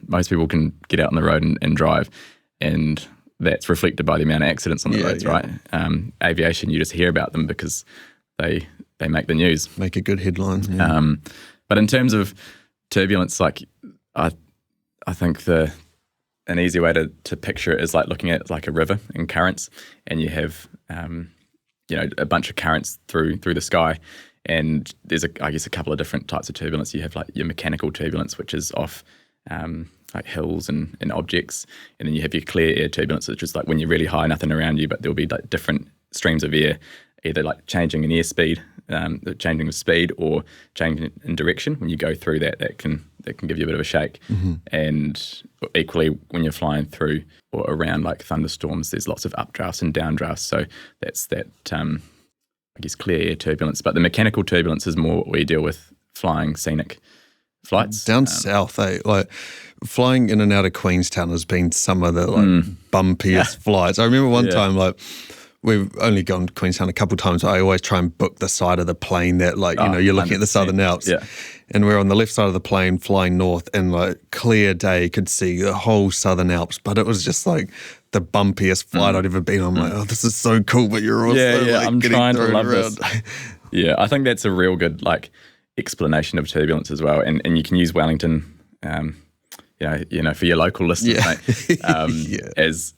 Speaker 2: most people can get out on the road and drive, and that's reflected by the amount of accidents on the roads, right? Aviation, you just hear about them because they make the news.
Speaker 1: Make a good headline. Yeah.
Speaker 2: But in terms of turbulence, like I think an easy way to picture it is like looking at like a river and currents, and you have a bunch of currents through the sky, and there's I guess a couple of different types of turbulence. You have like your mechanical turbulence, which is off like hills and objects, and then you have your clear air turbulence, which is like when you're really high, nothing around you, but there'll be like different streams of air, either like changing in airspeed, changing of speed, or changing in direction. When you go through that can give you a bit of a shake. And equally, when you're flying through or around like thunderstorms, there's lots of updrafts and downdrafts. So that's that, I guess, clear air turbulence. But the mechanical turbulence is more what we deal with flying scenic flights.
Speaker 1: Down south, like flying in and out of Queenstown has been some of the like bumpiest flights. I remember one time, like, we've only gone to Queenstown a couple of times. I always try and book the side of the plane that, like, you're looking at the Southern Alps. Yeah. And we're on the left side of the plane flying north, and like clear day, could see the whole Southern Alps. But it was just like the bumpiest flight I'd ever been on. I'm like, oh, this is so cool, but you're also like
Speaker 2: I'm
Speaker 1: getting
Speaker 2: trying to love
Speaker 1: around.
Speaker 2: this. Yeah, I think that's a real good like explanation of turbulence as well. And you can use Wellington, for your local listeners, mate, as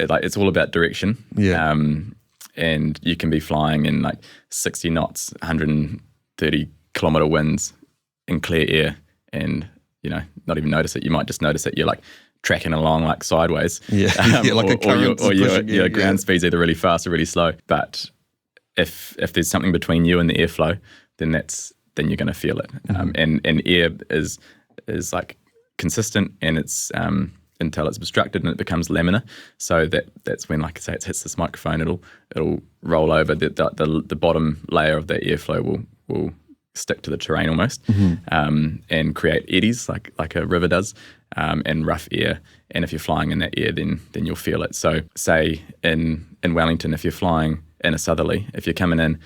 Speaker 2: like it's all about direction. Yeah. And you can be flying in like 60 knots, 130 kilometer winds in clear air, and not even notice it. You might just notice that you're like tracking along like sideways.
Speaker 1: Like a current,
Speaker 2: or your ground speed's either really fast or really slow. But if there's something between you and the airflow, then you're going to feel it. And air is like consistent, and it's until it's obstructed and it becomes laminar. So that's when, like I say, it hits this microphone, it'll roll over. The bottom layer of the airflow will stick to the terrain almost, and create eddies like a river does, and rough air. And if you're flying in that air, then you'll feel it. So say in Wellington, if you're flying in a southerly, if you're coming in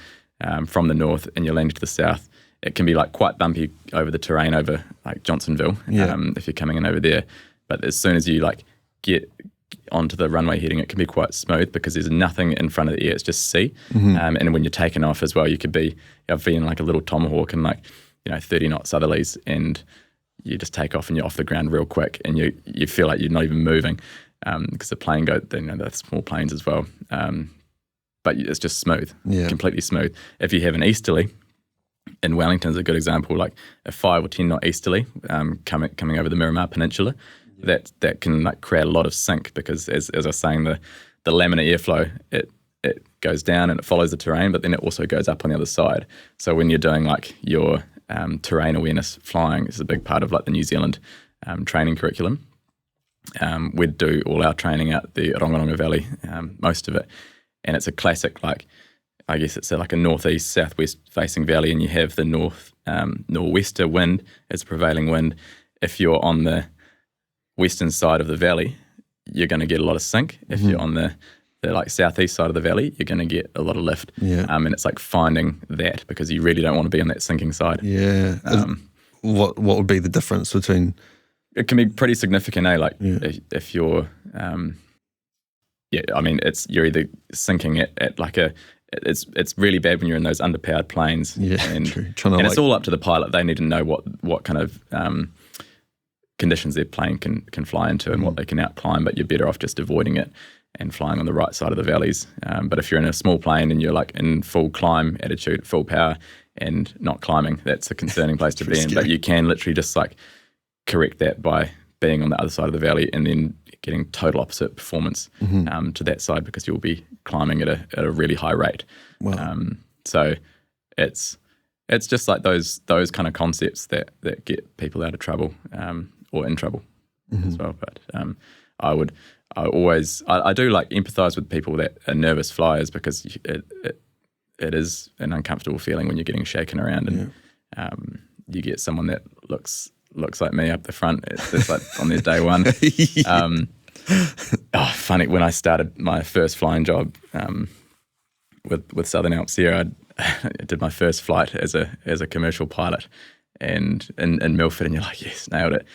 Speaker 2: from the north and you're landing to the south, it can be like quite bumpy over the terrain over like Johnsonville, if you're coming in over there. But as soon as you like get onto the runway heading, it can be quite smooth because there's nothing in front of the air, it's just sea. And when you're taking off as well, I've been like a little tomahawk and like 30 knot southerlies, and you just take off and you're off the ground real quick, and you feel like you're not even moving, because the plane they're small planes as well, but it's just smooth, completely smooth. If you have an easterly, in Wellington is a good example, like a 5 or 10 knot easterly coming over the Miramar Peninsula, that can like create a lot of sink, because as I was saying, the laminar airflow, it goes down and it follows the terrain, but then it also goes up on the other side. So when you're doing like your terrain awareness flying, it's a big part of like the New Zealand training curriculum. We'd do all our training out the Rongorongo Valley, most of it, and it's a classic, like, I guess it's like a northeast, southwest facing valley, and you have the nor'wester wind as a prevailing wind. If you're on the western side of the valley, you're going to get a lot of sink. If you're on the like southeast side of the valley, you're going to get a lot of lift. And it's like finding that, because you really don't want to be on that sinking side. What
Speaker 1: would be the difference between?
Speaker 2: It can be pretty significant, Like if you're, you're either sinking at like it's really bad when you're in those underpowered planes. And it's all up to the pilot. They need to know what kind of conditions their plane can fly into and what they can outclimb, but you're better off just avoiding it and flying on the right side of the valleys. But if you're in a small plane and you're like in full climb attitude, full power, and not climbing, that's a concerning place to be in. But you can literally just like correct that by being on the other side of the valley and then getting total opposite performance to that side, because you'll be climbing at a really high rate. Wow. So it's just like those kind of concepts that get people out of trouble or in trouble as well. But I do like empathize with people that are nervous flyers, because it is an uncomfortable feeling when you're getting shaken around, and you get someone that looks like me up the front. It's like on their day one. Funny, when I started my first flying job with Southern Alps here, I did my first flight as a commercial pilot, and in Milford, and you're like, yes, nailed it.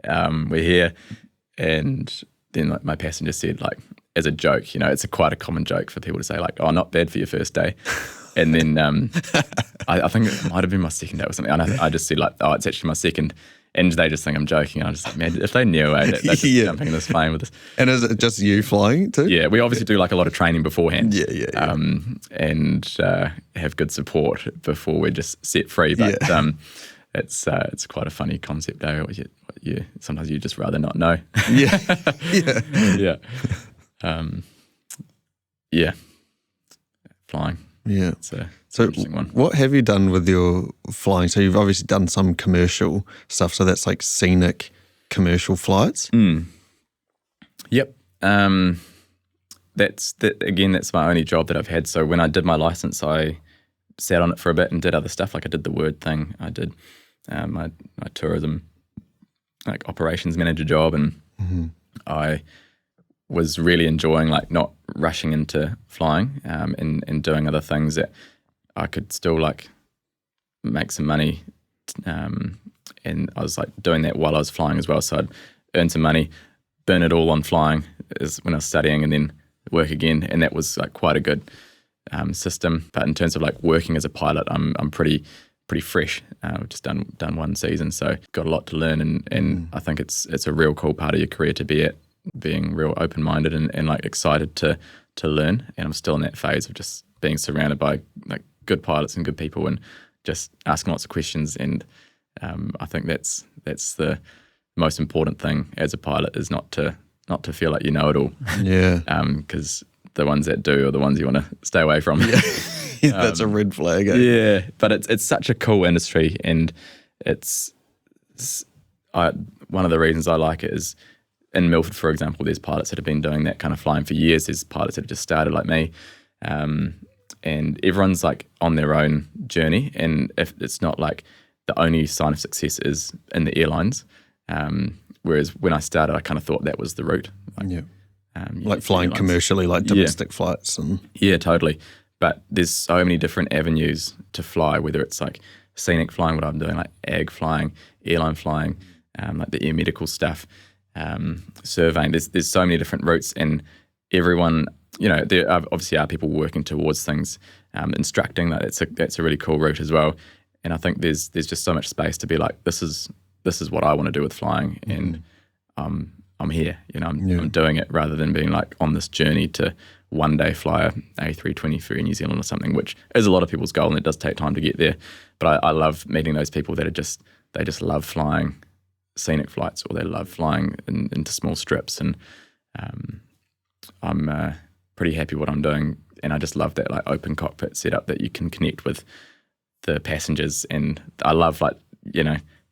Speaker 2: we're here. And then like my passenger said, like, as a joke, it's quite a common joke for people to say, like, oh, not bad for your first day. And then I think it might have been my second day or something. And I just said, like, oh, it's actually my second. And they just think I'm joking. And I'm just like, man, if they knew, they're just jumping in this plane with us.
Speaker 1: And is it just you flying too?
Speaker 2: Yeah, we obviously do like a lot of training beforehand.
Speaker 1: Yeah.
Speaker 2: And have good support before we're just set free. But it's quite a funny concept, though. Sometimes you just rather not know.
Speaker 1: Yeah.
Speaker 2: Flying.
Speaker 1: Yeah.
Speaker 2: It's an
Speaker 1: So
Speaker 2: interesting one.
Speaker 1: what have you done with your flying? So you've obviously done some commercial stuff. So that's like scenic commercial flights.
Speaker 2: Yep. That's my only job that I've had. So when I did my license, I sat on it for a bit and did other stuff. Like I did the Word thing. I did my tourism, like operations manager job, and I was really enjoying like not rushing into flying and doing other things that I could still like make some money. And I was like doing that while I was flying as well. So I'd earn some money, burn it all on flying is when I was studying, and then work again. And that was like quite a good system. But in terms of like working as a pilot, I'm pretty fresh. I've just done one season, so got a lot to learn. And I think it's a real cool part of your career to be at, being real open-minded and like excited to learn. And I'm still in that phase of just being surrounded by like good pilots and good people and just asking lots of questions. And I think that's the most important thing as a pilot, is not to feel like you know it all.
Speaker 1: Yeah.
Speaker 2: Because the ones that do are the ones you want to stay away from.
Speaker 1: Yeah, that's a red flag.
Speaker 2: Yeah, but it's such a cool industry, and one of the reasons I like it is, in Milford, for example, there's pilots that have been doing that kind of flying for years. There's pilots that have just started like me. And everyone's like on their own journey. And if it's not like the only sign of success is in the airlines. Whereas when I started, I kind of thought that was the route.
Speaker 1: Like flying commercially, like domestic flights.
Speaker 2: Yeah, totally. But there's so many different avenues to fly, whether it's like scenic flying, what I'm doing, like ag flying, airline flying, like the air medical stuff. Surveying. There's so many different routes, and everyone, there obviously are people working towards things. Instructing, that's a really cool route as well. And I think there's just so much space to be like, this is what I want to do with flying, and I'm here. I'm doing it, rather than being like on this journey to one day fly a A320 for New Zealand or something, which is a lot of people's goal, and it does take time to get there. But I love meeting those people that they just love flying scenic flights, or they love flying into small strips, and I'm pretty happy what I'm doing, and I just love that like open cockpit setup that you can connect with the passengers. And I love like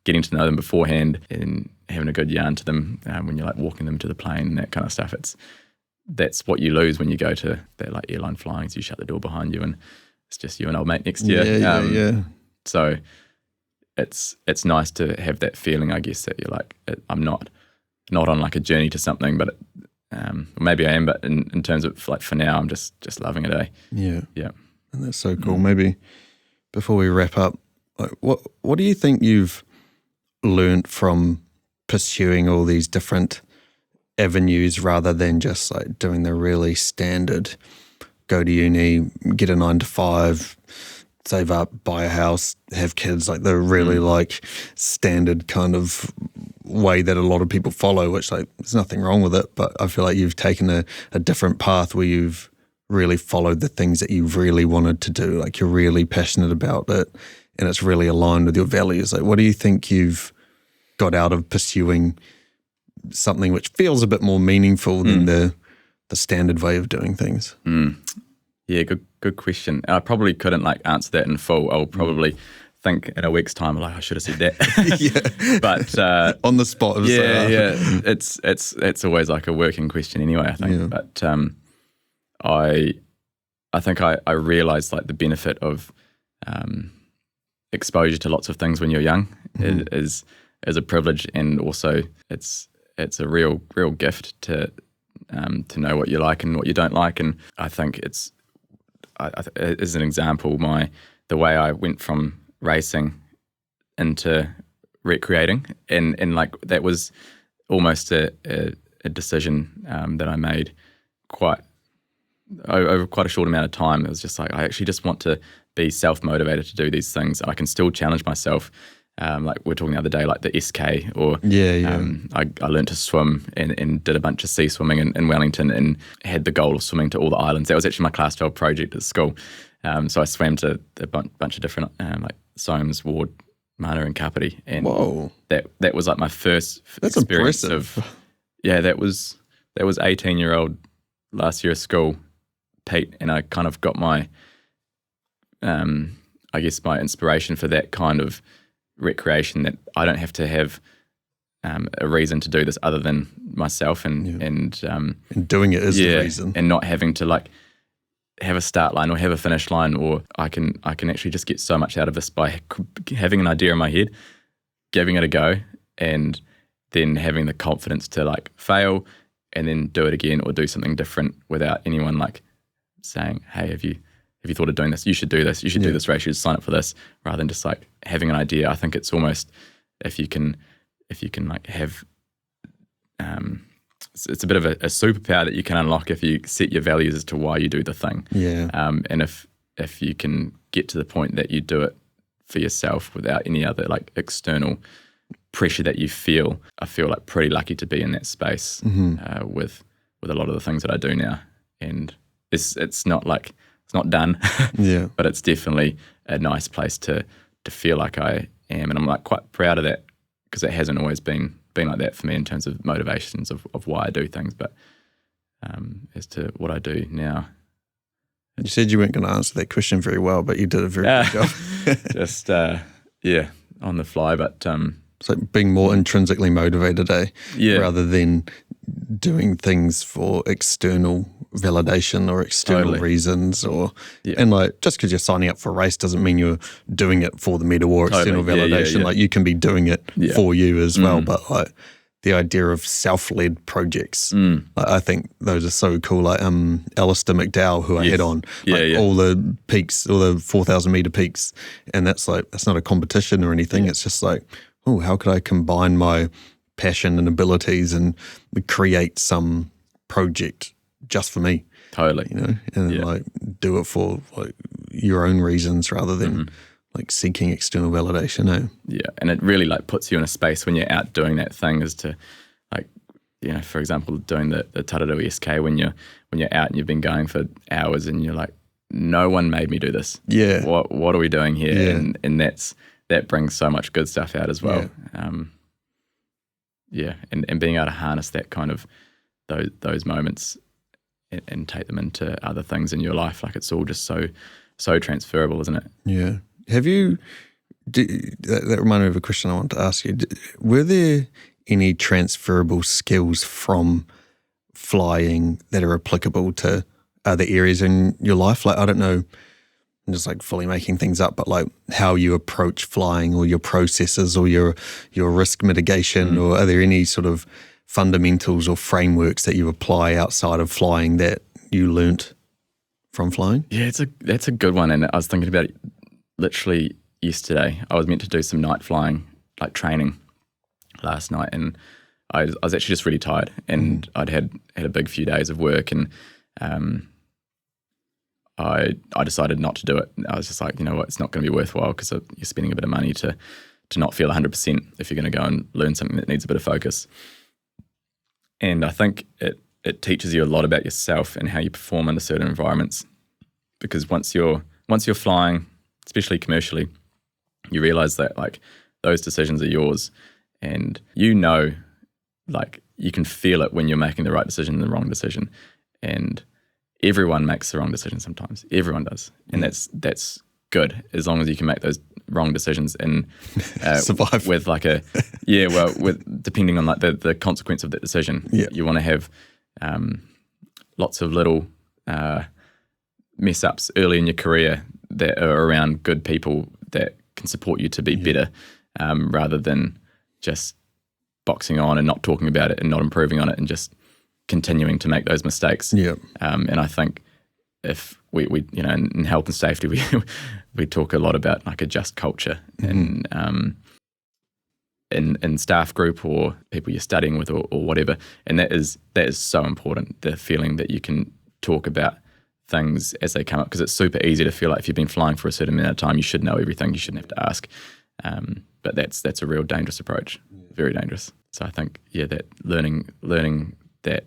Speaker 2: getting to know them beforehand and having a good yarn to them when you're like walking them to the plane and that kind of stuff. That's what you lose when you go to that like airline flying, so you shut the door behind you and it's just you and old mate next to you.
Speaker 1: Yeah.
Speaker 2: So it's nice to have that feeling, I guess, that you're like, I'm not on like a journey to something, but maybe I am, but in terms of like for now, I'm just loving it.
Speaker 1: Yeah. And that's so cool.
Speaker 2: Mm.
Speaker 1: Maybe before we wrap up, like, what do you think you've learned from pursuing all these different avenues, rather than just like doing the really standard, go to uni, get a 9-to-5, save up, buy a house, have kids, like the really like standard kind of way that a lot of people follow, which like there's nothing wrong with it, but I feel like you've taken a different path where you've really followed the things that you really wanted to do, like you're really passionate about it and it's really aligned with your values. Like, what do you think you've got out of pursuing something which feels a bit more meaningful than the standard way of doing things?
Speaker 2: Yeah, good question. I probably couldn't like answer that in full. I'll probably think in a week's time, like I should have said that. But
Speaker 1: on the spot.
Speaker 2: It's always like a working question anyway, I think. Yeah. But I think I realised like the benefit of exposure to lots of things when you're young is a privilege, and also it's a real gift to know what you like and what you don't like. And I think as an example, the way I went from racing into recreating, and like that was almost a decision that I made over quite a short amount of time. It was just like, I actually just want to be self-motivated to do these things. I can still challenge myself. Like we were talking the other day, like the SK, or I learned to swim and did a bunch of sea swimming in Wellington, and had the goal of swimming to all the islands. That was actually my Class 12 project at school. So I swam to a bunch of different, like Soames, Ward, Mana and Kapiti. And
Speaker 1: Whoa.
Speaker 2: That was like my first
Speaker 1: That's
Speaker 2: experience
Speaker 1: impressive.
Speaker 2: that was 18-year-old last year of school, Pete, and I kind of got my, I guess my inspiration for that kind of recreation, that I don't have to have a reason to do this other than myself, and
Speaker 1: doing it is the reason,
Speaker 2: and not having to like have a start line or have a finish line, or I can actually just get so much out of this by having an idea in my head, giving it a go, and then having the confidence to like fail and then do it again or do something different without anyone like saying, hey, have you thought of doing this? You should do this. You should do this race. You should sign up for this, rather than just like having an idea. I think it's almost, if you can like have, it's a bit of a superpower that you can unlock if you set your values as to why you do the thing.
Speaker 1: Yeah.
Speaker 2: And if you can get to the point that you do it for yourself without any other like external pressure that you feel, I feel like pretty lucky to be in that space with a lot of the things that I do now. And it's not like, it's not done, but it's definitely a nice place to feel like I am. And I'm like quite proud of that, because it hasn't always been like that for me in terms of motivations of why I do things. But as to what I do now.
Speaker 1: You said you weren't going to answer that question very well, but you did a very good job.
Speaker 2: Just, on the fly. But
Speaker 1: it's like being more intrinsically motivated, rather than doing things for external validation or external reasons, or and like just because you're signing up for a race doesn't mean you're doing it for the medal or external validation. Like you can be doing it for you as well, but like the idea of self-led projects, like, I think those are so cool. Like Alistair McDowell, who I had on, all the peaks, all the 4,000 meter peaks, and that's not a competition or anything. It's just like, oh, how could I combine my passion and abilities and create some project just for me?
Speaker 2: Totally.
Speaker 1: You know, and like do it for like your own reasons rather than like seeking external validation.
Speaker 2: Yeah, and it really like puts you in a space when you're out doing that thing, is to like, you know, for example, doing the Taradui SK, when you're out and you've been going for hours and you're like, no one made me do this.
Speaker 1: Yeah.
Speaker 2: What are we doing here?
Speaker 1: Yeah.
Speaker 2: And that brings so much good stuff out as well. And being able to harness that kind of those moments and take them into other things in your life, like it's all just so transferable, isn't it?
Speaker 1: Yeah. Have you? That reminded me of a question I wanted to ask you. Were there any transferable skills from flying that are applicable to other areas in your life? Like, I don't know, I'm just like fully making things up, but like how you approach flying, or your processes, or your risk mitigation, or are there any sort of fundamentals or frameworks that you apply outside of flying that you learnt from flying? Yeah,
Speaker 2: that's a good one. And I was thinking about it literally yesterday. I was meant to do some night flying, like training last night, and I was actually just really tired, and I'd had a big few days of work, and I decided not to do it. I was just like, you know what, it's not going to be worthwhile, because you're spending a bit of money to not feel 100% if you're going to go and learn something that needs a bit of focus. And I think it teaches you a lot about yourself and how you perform under certain environments, because once you're flying, especially commercially, you realize that like those decisions are yours, and you know, like you can feel it when you're making the right decision and the wrong decision. And everyone makes the wrong decision sometimes. Everyone does. And that's good, as long as you can make those wrong decisions and
Speaker 1: survive
Speaker 2: with like with depending on like the consequence of that decision. You want to have lots of little mess ups early in your career that are around good people that can support you to be better, rather than just boxing on and not talking about it and not improving on it and just continuing to make those mistakes. And I think if we you know, in health and safety, we talk a lot about like a just culture, and in staff group or people you're studying with or whatever. And that is so important, the feeling that you can talk about things as they come up, because it's super easy to feel like if you've been flying for a certain amount of time, you should know everything, you shouldn't have to ask. But that's a real dangerous approach, very dangerous. So I think, that learning that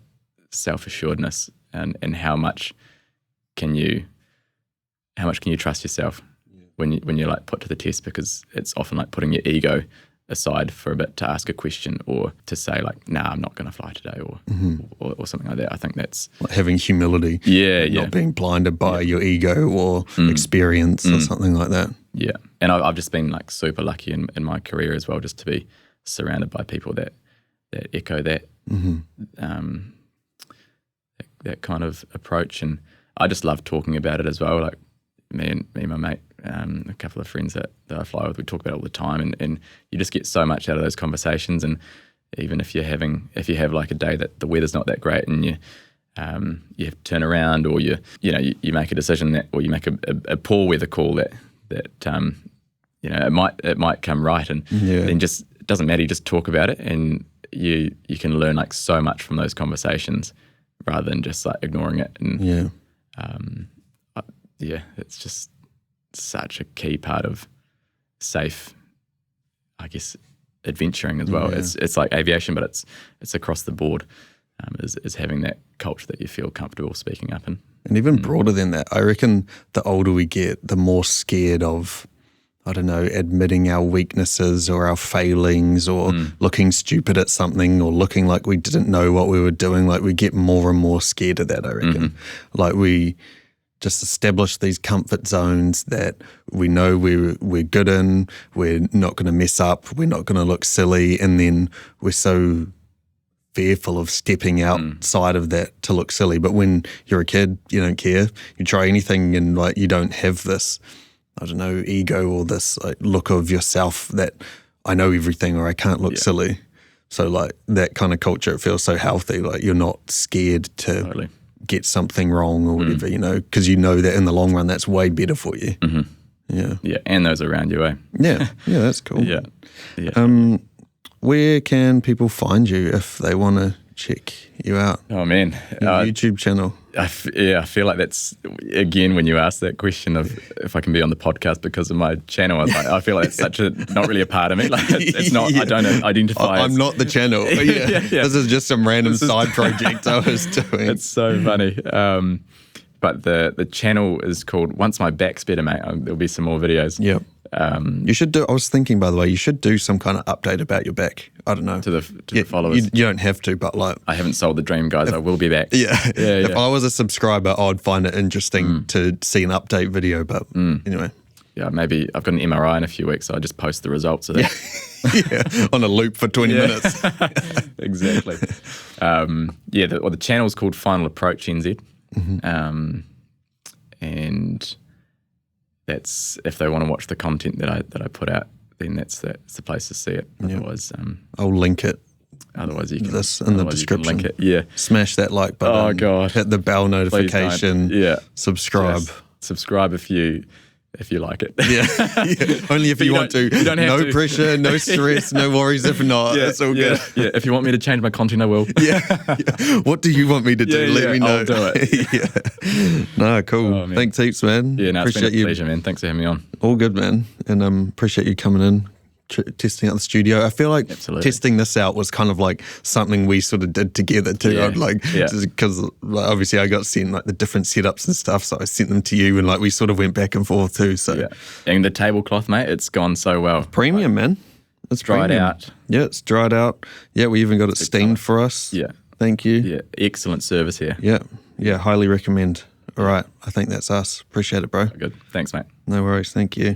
Speaker 2: self-assuredness and how much can you trust yourself when you're like put to the test, because it's often like putting your ego aside for a bit to ask a question or to say like, nah, I'm not going to fly today or something like that. I think that's
Speaker 1: like having humility, not being blinded by your ego or experience or something like that.
Speaker 2: Yeah, and I've just been like super lucky in my career as well, just to be surrounded by people that echo that that kind of approach, and I just love talking about it as well. Like me and my mate, a couple of friends that I fly with, we talk about it all the time, and you just get so much out of those conversations. And even if you have like a day that the weather's not that great and you have to turn around, or you make a decision or you make a poor weather call that it might come right, and then just it doesn't matter. You just talk about it, and you can learn like so much from those conversations rather than just like ignoring it. And it's just such a key part of safe, I guess, adventuring as well. It's like aviation, but it's across the board. Is having that culture that you feel comfortable speaking up in.
Speaker 1: And even broader than that, I reckon the older we get, the more scared of, I don't know, admitting our weaknesses or our failings or looking stupid at something or looking like we didn't know what we were doing. Like we get more and more scared of that, I reckon. Like we just establish these comfort zones that we know we're good in, we're not going to mess up, we're not going to look silly, and then we're so fearful of stepping outside of that to look silly. But when you're a kid, you don't care. You try anything and like you don't have this, I don't know, ego or this like look of yourself that I know everything or I can't look silly. So like that kind of culture, it feels so healthy. Like you're not scared to get something wrong or whatever, because you know that in the long run that's way better for you. Yeah,
Speaker 2: and those around you, eh?
Speaker 1: Yeah, that's cool.
Speaker 2: Yeah.
Speaker 1: Where can people find you if they want to check you out?
Speaker 2: Oh man,
Speaker 1: your YouTube channel.
Speaker 2: I feel like that's, again, when you ask that question of if I can be on the podcast because of my channel, I feel like it's such a, not really a part of me. Like it's not, I don't identify
Speaker 1: I'm not the channel. But this is just some random side project I was doing.
Speaker 2: It's so funny. But the channel is called Once My Back's Better, Mate. There'll be some more videos.
Speaker 1: Yep. You should do, I was thinking, by the way, you should do some kind of update about your back. I don't know.
Speaker 2: To the followers.
Speaker 1: You don't have to, but like.
Speaker 2: I haven't sold the dream, guys. I will be back.
Speaker 1: If I was a subscriber, I'd find it interesting to see an update video, but anyway.
Speaker 2: Yeah, maybe I've got an MRI in a few weeks, so I'll just post the results of that.
Speaker 1: On a loop for 20 minutes.
Speaker 2: Exactly. The channel's called Final Approach NZ. And that's, if they want to watch the content that I put out, then that's the place to see it. Otherwise,
Speaker 1: I'll link it.
Speaker 2: Otherwise, you can
Speaker 1: this in the description.
Speaker 2: Link it. Yeah,
Speaker 1: smash that like button.
Speaker 2: Oh god,
Speaker 1: hit the bell notification. Subscribe.
Speaker 2: Just subscribe if you like it.
Speaker 1: Only if you want to.
Speaker 2: You don't have
Speaker 1: no pressure, no stress, no worries if not. It's all good.
Speaker 2: If you want me to change my content, I will.
Speaker 1: What do you want me to do? Let me know.
Speaker 2: I'll do it.
Speaker 1: No, cool.
Speaker 2: Oh,
Speaker 1: Thanks heaps, man.
Speaker 2: Yeah, no, it's been a pleasure, man. Thanks for having me on.
Speaker 1: All good, man. And appreciate you coming in, testing out the studio. I feel like testing this out was kind of like something we sort of did together too. Because obviously I got sent like the different setups and stuff, so I sent them to you and like we sort of went back and forth too. So
Speaker 2: and the tablecloth, mate, it's gone so well.
Speaker 1: Premium, man. It's
Speaker 2: dried out.
Speaker 1: Yeah, it's dried out. Yeah, we even got it steamed for us.
Speaker 2: Yeah.
Speaker 1: Thank you.
Speaker 2: Yeah, excellent service here.
Speaker 1: Yeah, highly recommend. All right, I think that's us. Appreciate it, bro.
Speaker 2: Good. Thanks, mate.
Speaker 1: No worries. Thank you.